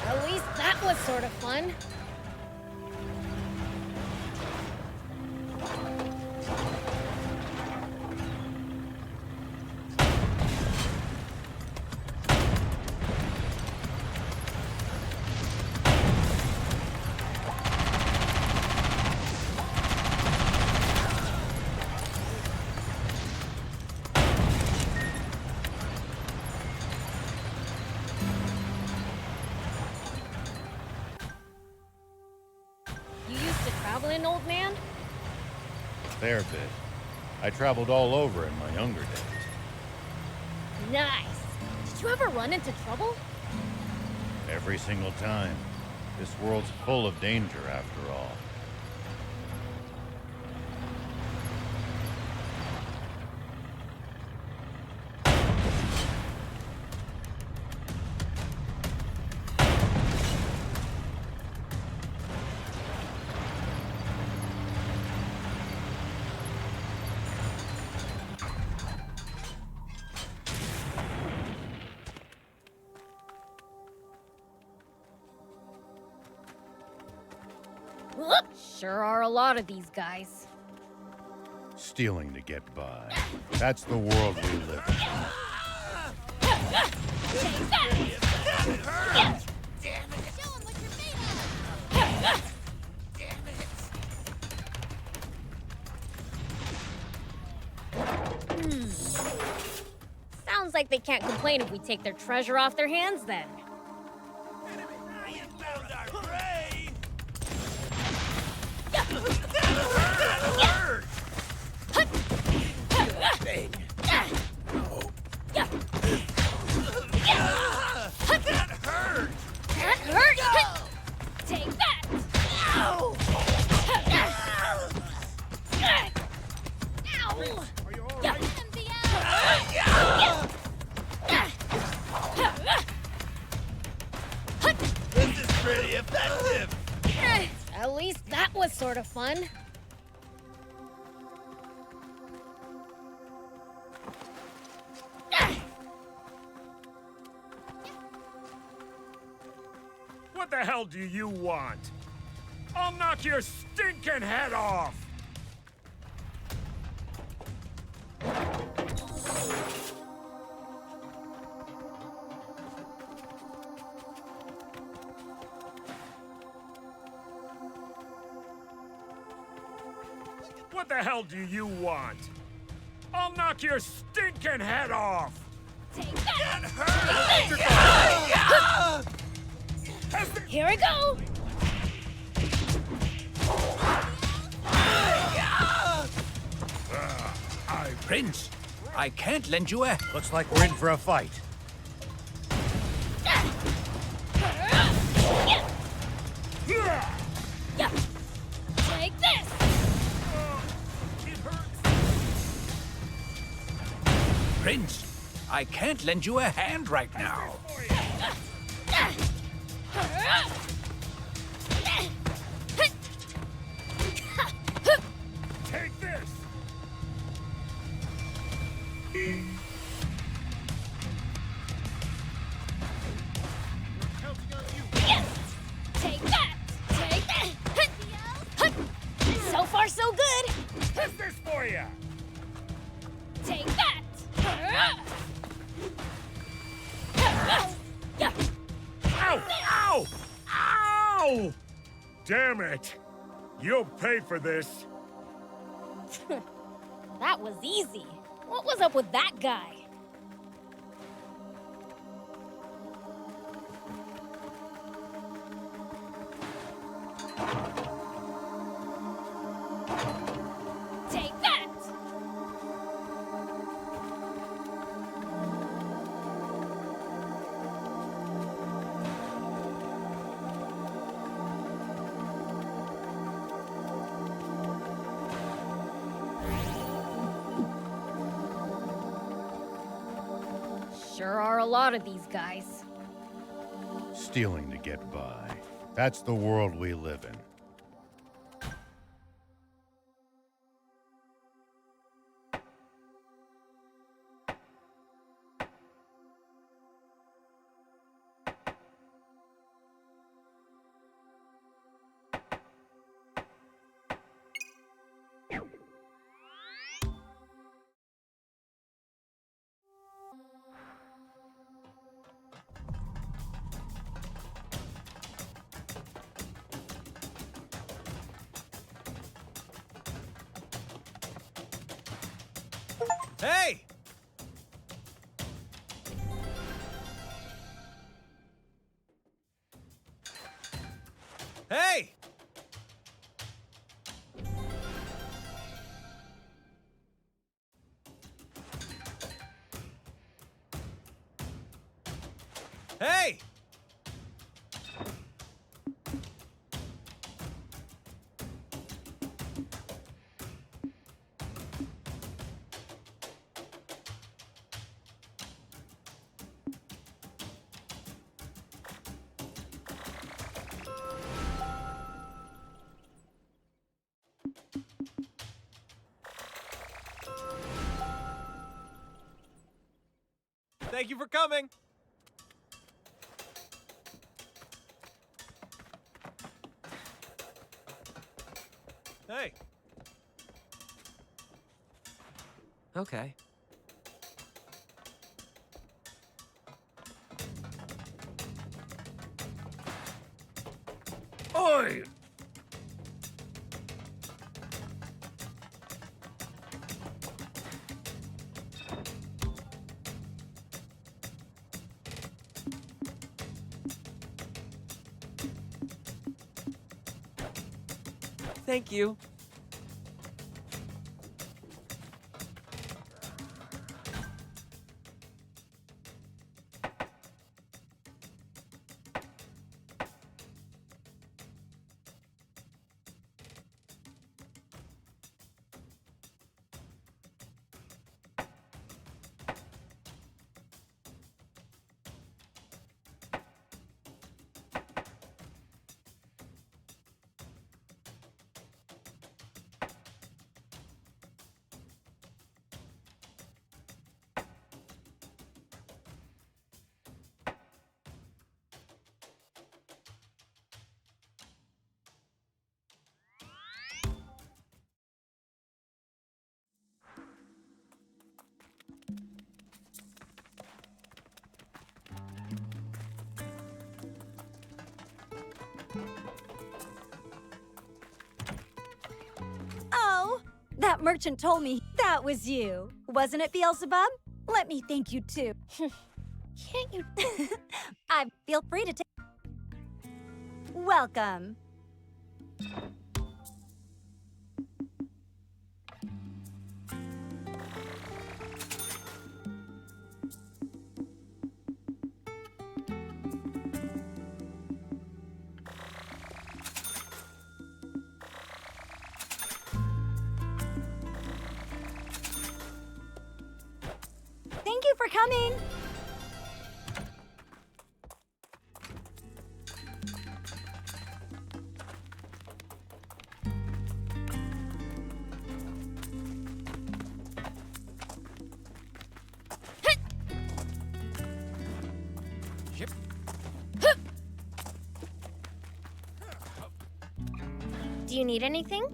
At least that was sort of fun. You used to travel in, old man? Fair bit. I traveled all over in my younger days. Nice. Did you ever run into trouble? Every single time. This world's full of danger, after all. Sure are a lot of these guys. Stealing to get by. That's the world we live in. Sounds like they can't complain if we take their treasure off their hands then. found our prey! Take that! Ow! Are you all right? This is pretty effective! At least that was sort of fun. What the hell do you want? I'll knock your stinking head off! What the hell do you want? I'll knock your stinking head off! Take that! Get hurt! Here we go! Prince, I can't lend you a... Looks like we're in for a fight. Take this! Prince, I can't lend you a hand right now. Take this! Yes! Take that! Take that! So far, so good! What's this for you? Take that! Ow! Ow! Ow! Damn it! You'll pay for this. That was easy. What was up with that guy? Take that! Sure are a lot of these guys. Stealing to get by. That's the world we live in. Hey! Hey! Hey! Thank you for coming. Hey. Okay. Oi! Thank you. Oh, that merchant told me that was you. Wasn't it, Beelzebub? Let me thank you, too. Can't you? I feel free to take. Welcome. Thank you for coming. Do you need anything?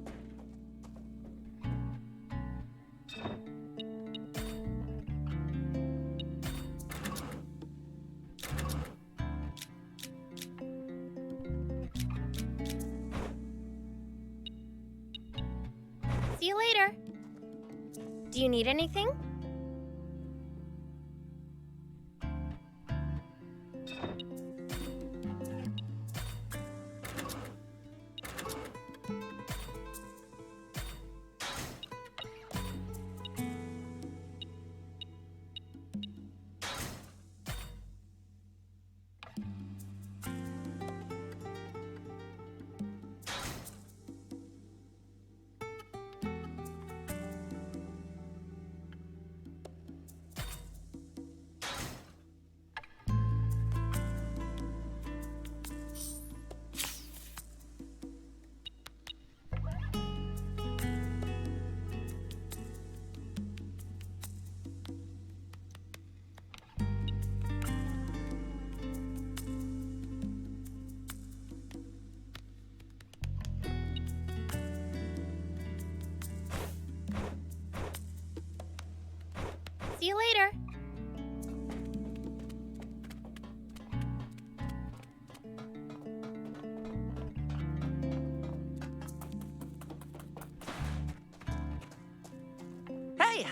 See you later. Do you need anything? See you later. Hey!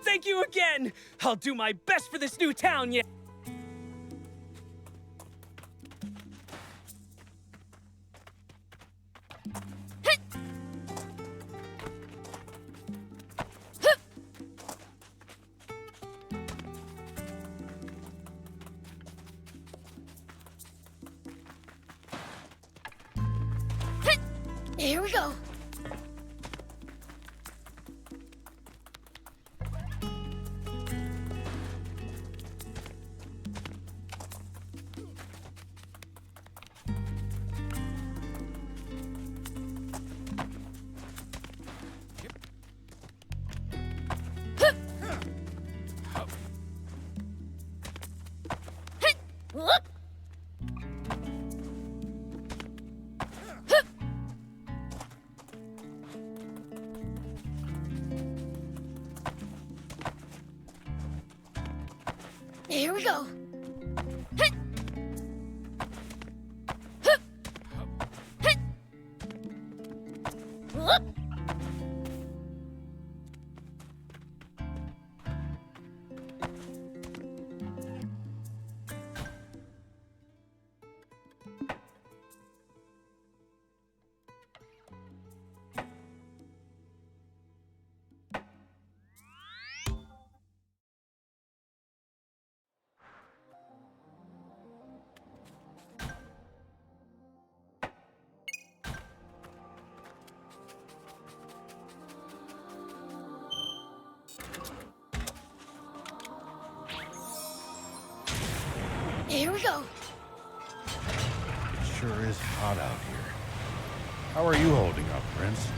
Thank you again! I'll do my best for this new town, yeah! Here we go. Whoop. Here we go. we go. It sure is hot out here. How are you holding up, Prince?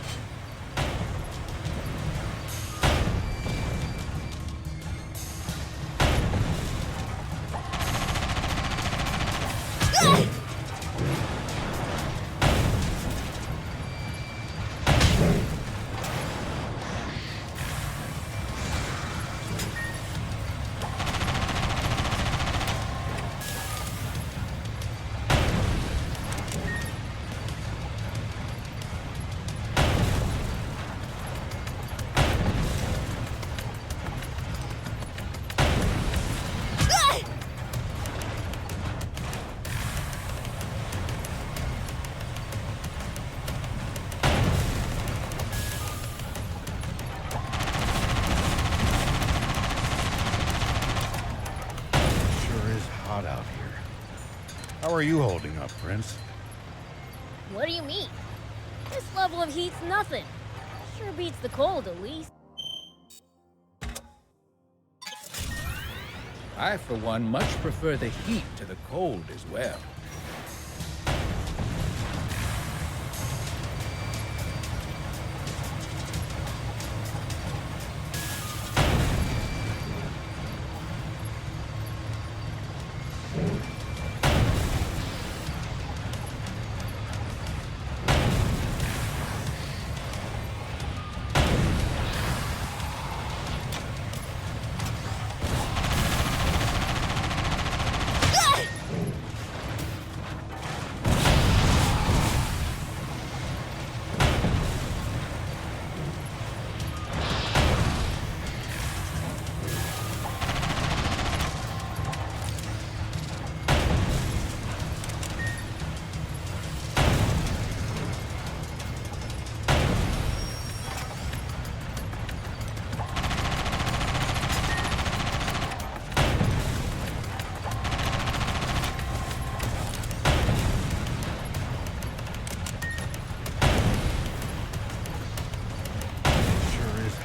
Hot out here. How are you holding up, Prince? What do you mean? This level of heat's nothing. Sure beats the cold, at least. I, for one, much prefer the heat to the cold as well.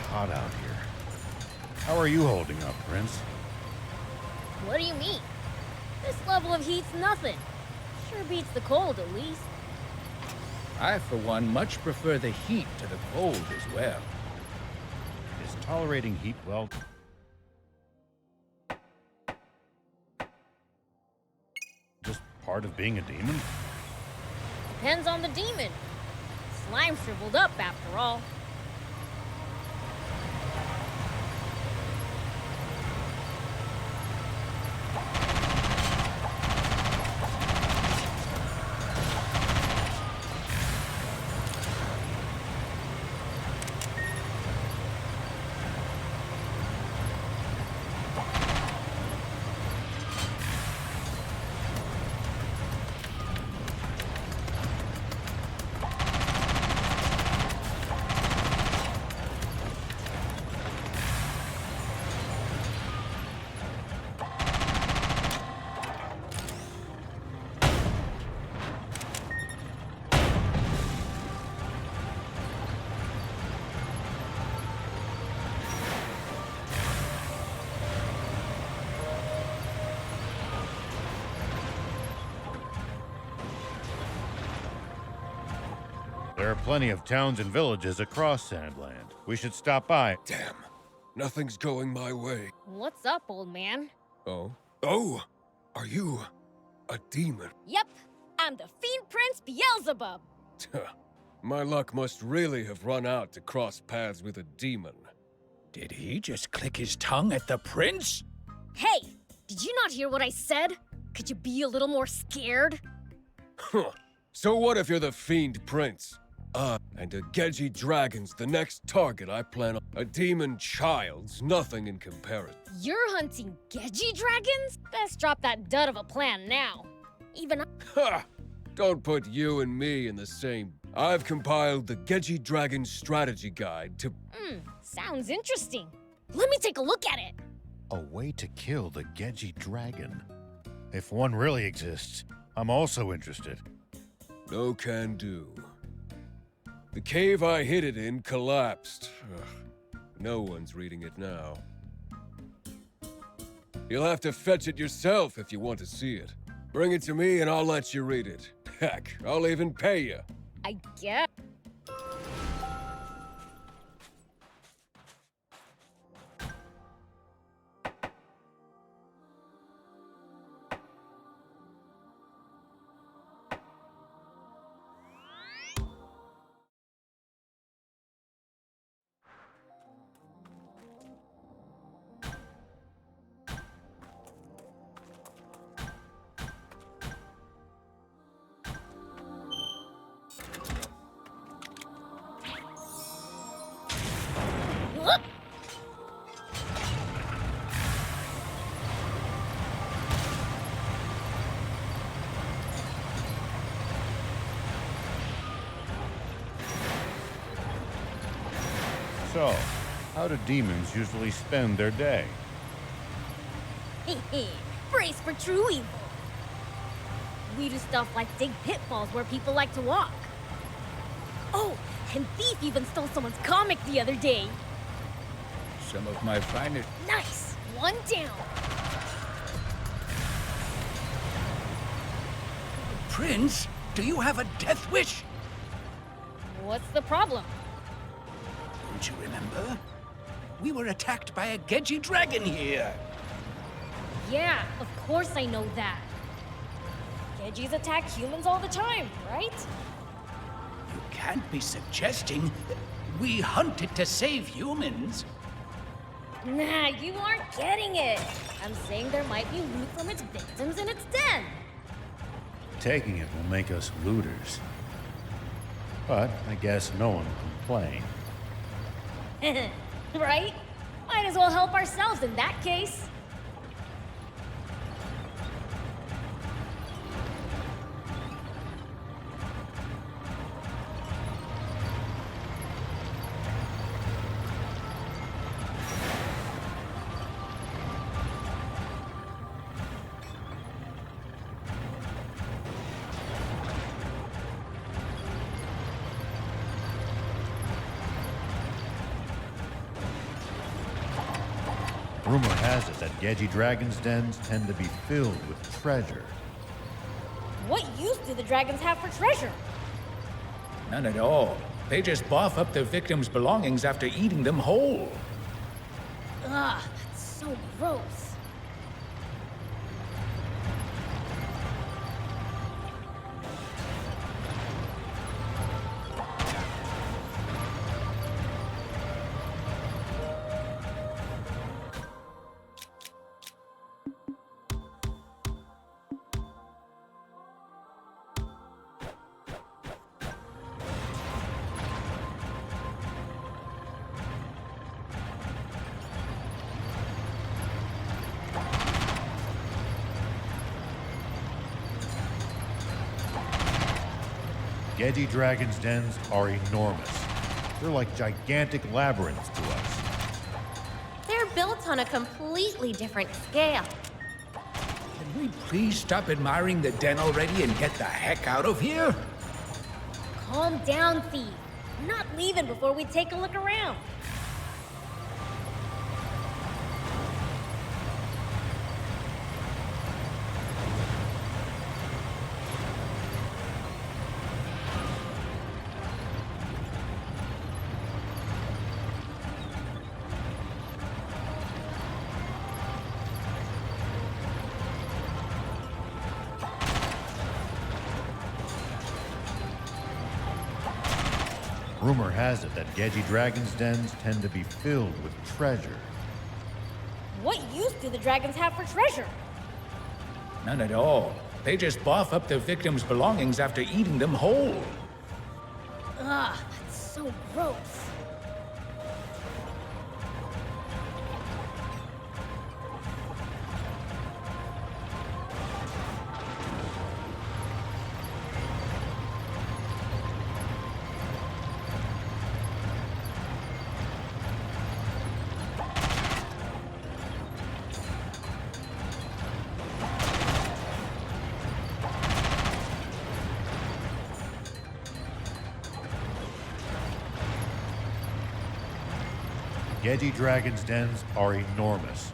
Hot out here. How are you holding up, Prince? What do you mean? This level of heat's nothing. Sure beats the cold, at least. I, for one, much prefer the heat to the cold as well. Is tolerating heat, well, just part of being a demon? Depends on the demon. Slime shriveled up, after all. There are plenty of towns and villages across Sandland. We should stop by. Damn. Nothing's going my way. What's up, old man? Oh? Oh! Are you a demon? Yep, I'm the Fiend Prince Beelzebub. My luck must really have run out to cross paths with a demon. Did he just click his tongue at the prince? Hey, did you not hear what I said? Could you be a little more scared? Huh. So what if you're the Fiend Prince? And a Gedgy dragon's the next target I plan on. A demon child's nothing in comparison. You're hunting Gedgy dragons? Best drop that dud of a plan now. Even Ha! Don't put you and me in the same. I've compiled the Gedgy Dragon Strategy Guide to... sounds interesting. Let me take a look at it. A way to kill the Gedgy dragon. If one really exists, I'm also interested. No can do. The cave I hid it in collapsed. Ugh. No one's reading it now. You'll have to fetch it yourself if you want to see it. Bring it to me and I'll let you read it. Heck, I'll even pay you. I guess. So, how do demons usually spend their day? Brace for true evil. We do stuff like dig pitfalls where people like to walk. Oh, and Thief even stole someone's comic the other day. Some of my finest. Nice! One down. Prince, do you have a death wish? What's the problem? Don't you remember? We were attacked by a Gedgy dragon here. Yeah, of course I know that. Gedgies attack humans all the time, right? You can't be suggesting we hunted to save humans. Nah, you aren't getting it. I'm saying there might be loot from its victims in its den. Taking it will make us looters. But I guess no one will complain. Right? Might as well help ourselves in that case. Rumor has it that Gedgy dragons' dens tend to be filled with treasure. What use do the dragons have for treasure? None at all. They just boff up their victims' belongings after eating them whole. Ugh, that's so gross. Gedgy dragons' dens are enormous. They're like gigantic labyrinths to us. They're built on a completely different scale. Can we please stop admiring the den already and get the heck out of here? Calm down, Thief. We're not leaving before we take a look around. Rumor has it that Gedgy dragons' dens tend to be filled with treasure. What use do the dragons have for treasure? None at all. They just boff up their victims' belongings after eating them whole. Ugh, that's so gross. Gedgy dragons' dens are enormous.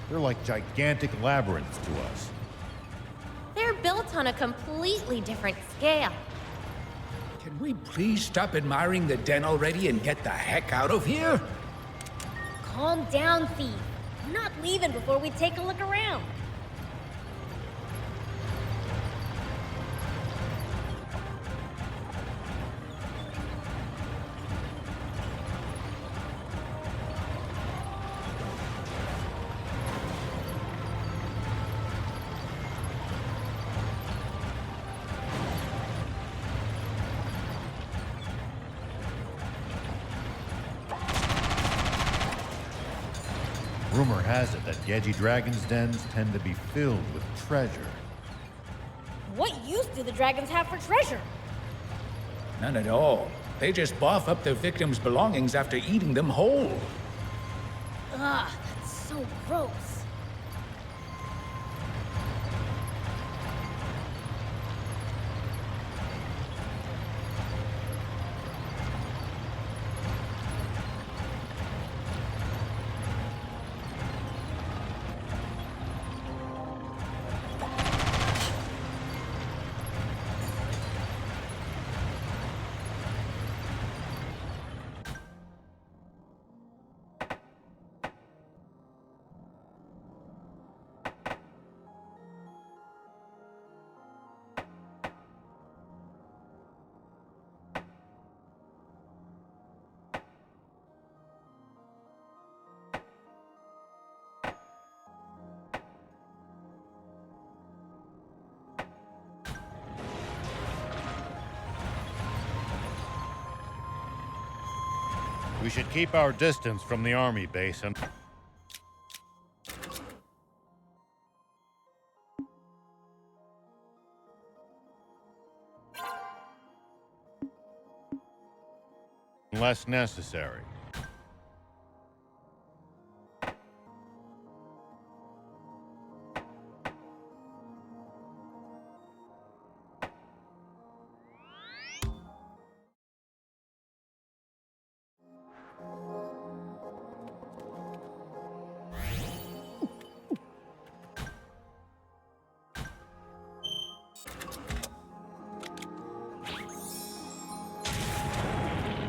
They're like gigantic labyrinths to us. They're built on a completely different scale. Can we please stop admiring the den already and get the heck out of here? Calm down, Thief. I'm not leaving before we take a look around. Rumor has it that Gedgy Dragon's dens tend to be filled with treasure. What use do the dragons have for treasure? None at all. They just boff up their victims' belongings after eating them whole. Ugh, that's so gross. We should keep our distance from the army base and... unless necessary.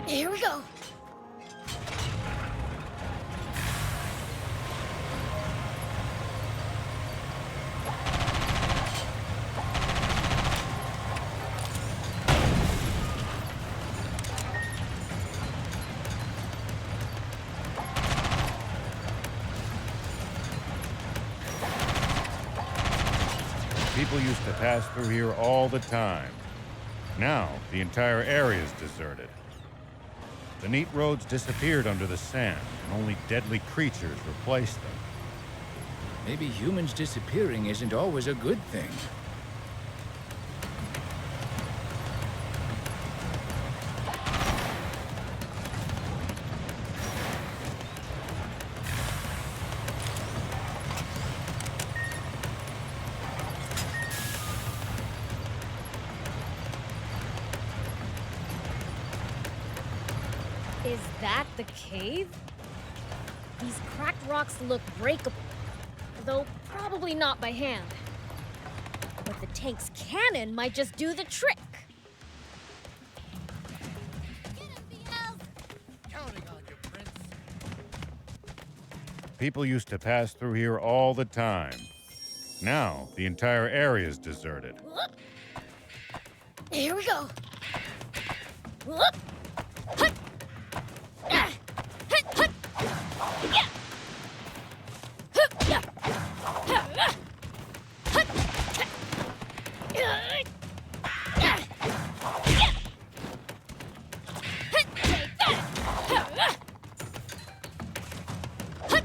Here we go. People used to pass through here all the time. Now, the entire area is deserted. The neat roads disappeared under the sand, and only deadly creatures replaced them. Maybe humans disappearing isn't always a good thing. Is that the cave? These cracked rocks look breakable, though probably not by hand. But the tank's cannon might just do the trick. People used to pass through here all the time. Now, the entire area is deserted. Here we go. Whoop. Hut. Ah. Hut, hut. Yeah. Hup, yeah. Ha, ah. Hut. Ha. Yeah. Yeah. Yeah. Hut, take that. Ha, ah. Hut.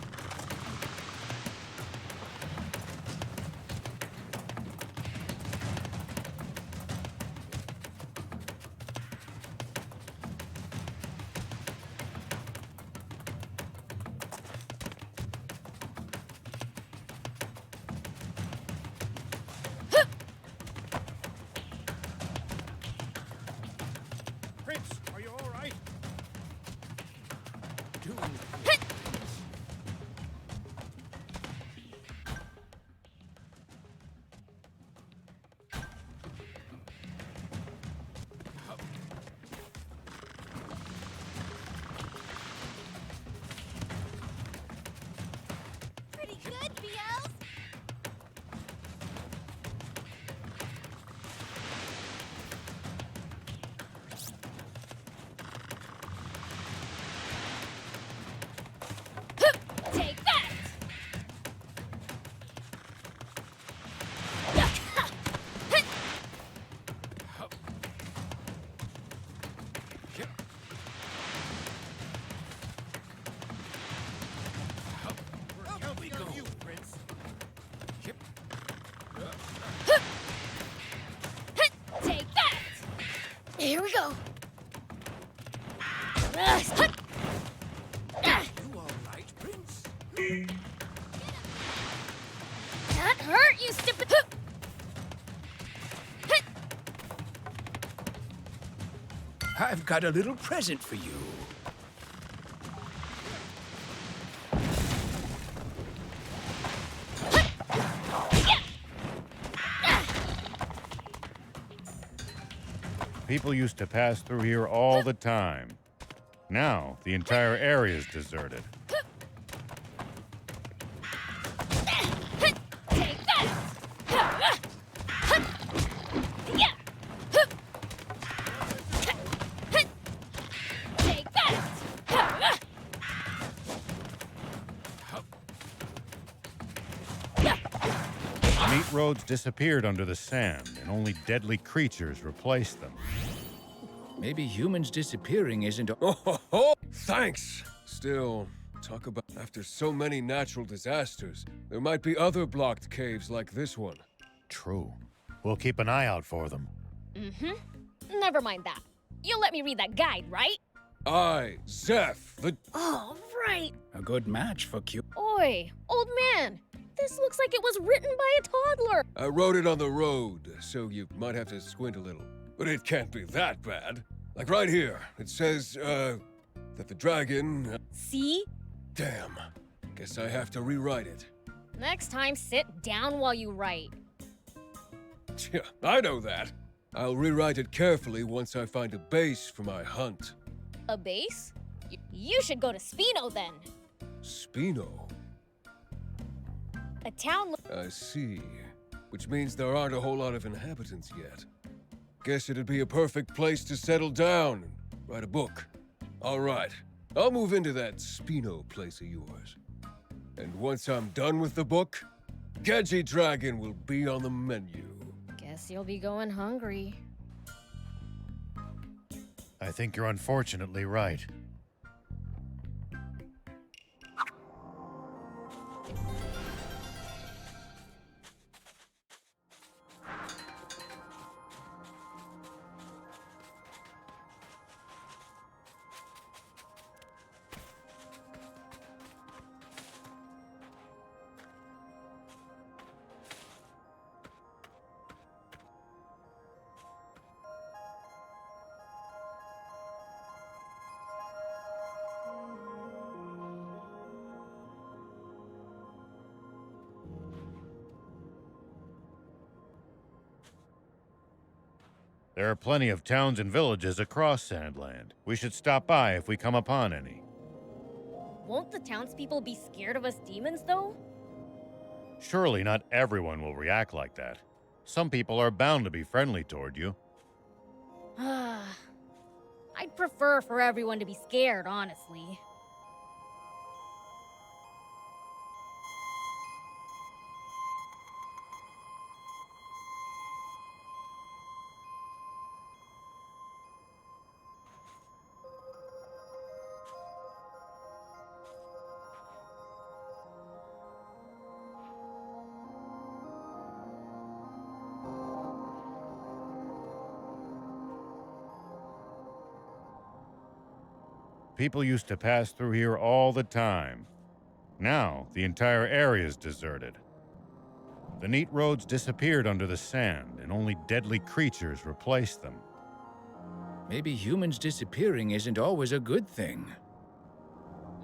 Here we go. You all right, Prince? That hurt, you stupid. I've got a little present for you. People used to pass through here all the time. Now, the entire area is deserted. Take that. Take that. The neat roads disappeared under the sand, and only deadly creatures replaced them. Maybe humans disappearing isn't... Oh, thanks! Still, talk about after so many natural disasters, there might be other blocked caves like this one. True. We'll keep an eye out for them. Mm-hmm. Never mind that. You'll let me read that guide, right? I, Zeph, the... Oh, right. A good match for Q. Oi, old man. This looks like it was written by a toddler. I wrote it on the road, so you might have to squint a little. But it can't be that bad. Like right here, it says, that the dragon... See? Damn. Guess I have to rewrite it. Next time, sit down while you write. Yeah, I know that. I'll rewrite it carefully once I find a base for my hunt. A base? You should go to Spino then. Spino? A town... I see. Which means there aren't a whole lot of inhabitants yet. Guess it'd be a perfect place to settle down and write a book. All right, I'll move into that Spino place of yours. And once I'm done with the book, Gedgy Dragon will be on the menu. Guess you'll be going hungry. I think you're unfortunately right. There are plenty of towns and villages across Sandland. We should stop by if we come upon any. Won't the townspeople be scared of us demons, though? Surely not everyone will react like that. Some people are bound to be friendly toward you. I'd prefer for everyone to be scared, honestly. People used to pass through here all the time. Now, the entire area is deserted. The neat roads disappeared under the sand, and only deadly creatures replaced them. Maybe humans disappearing isn't always a good thing.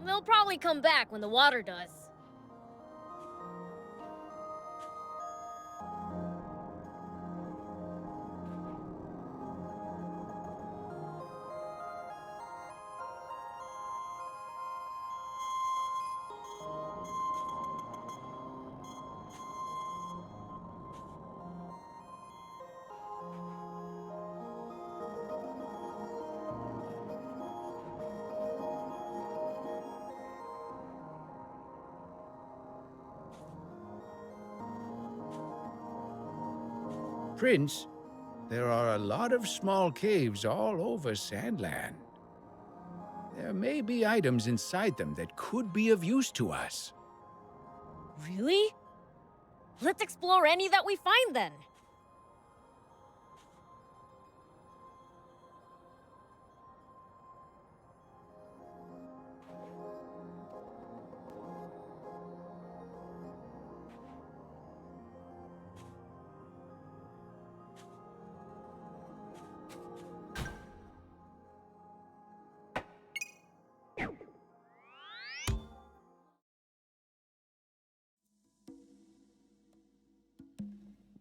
They'll probably come back when the water does. Prince, there are a lot of small caves all over Sandland. There may be items inside them that could be of use to us. Really? Let's explore any that we find then.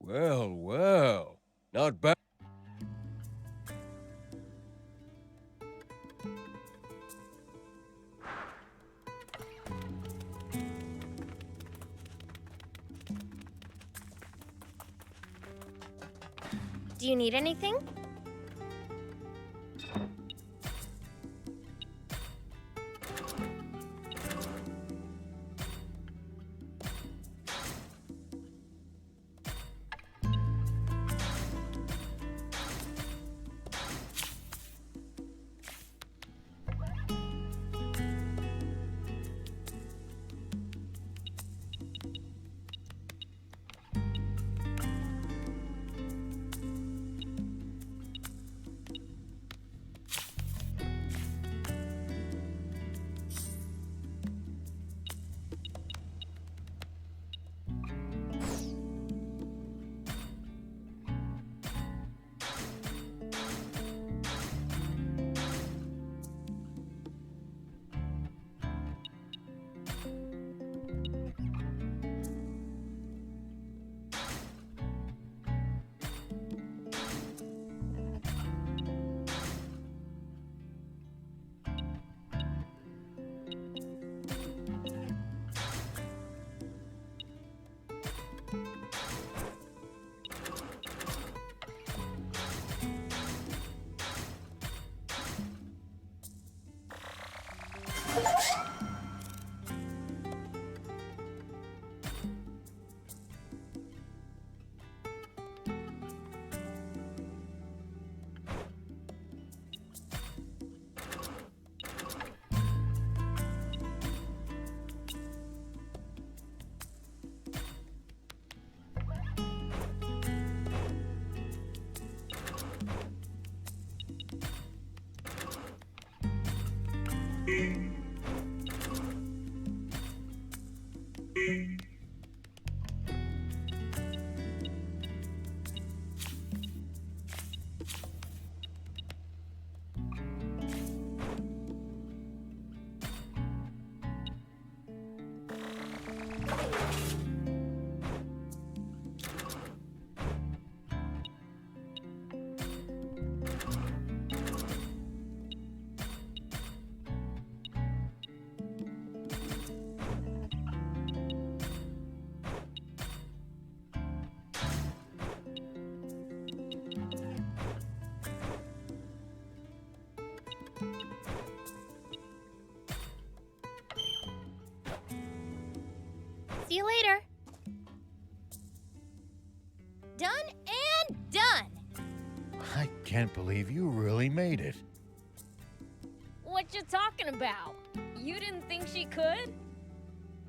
Well, well. Not bad. Do you need anything? See you later. Done and done. I can't believe you really made it. What you talking about? You didn't think she could?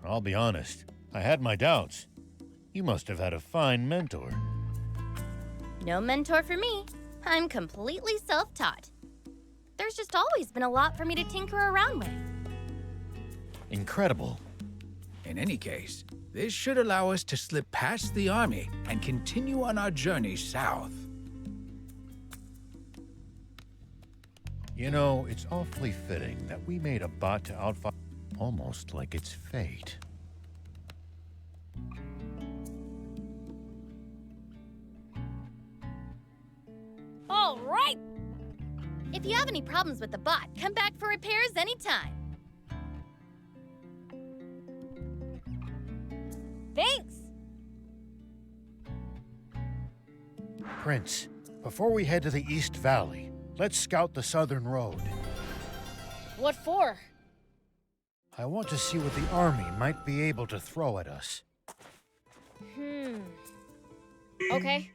I'll be honest, I had my doubts. You must have had a fine mentor. No mentor for me. I'm completely self-taught. There's just always been a lot for me to tinker around with. Incredible. In any case, this should allow us to slip past the army and continue on our journey south. You know, it's awfully fitting that we made a bot to outfight, almost like it's fate. All right! If you have any problems with the bot, come back for repairs anytime. Thanks! Prince, before we head to the East Valley, let's scout the southern road. What for? I want to see what the army might be able to throw at us. Okay.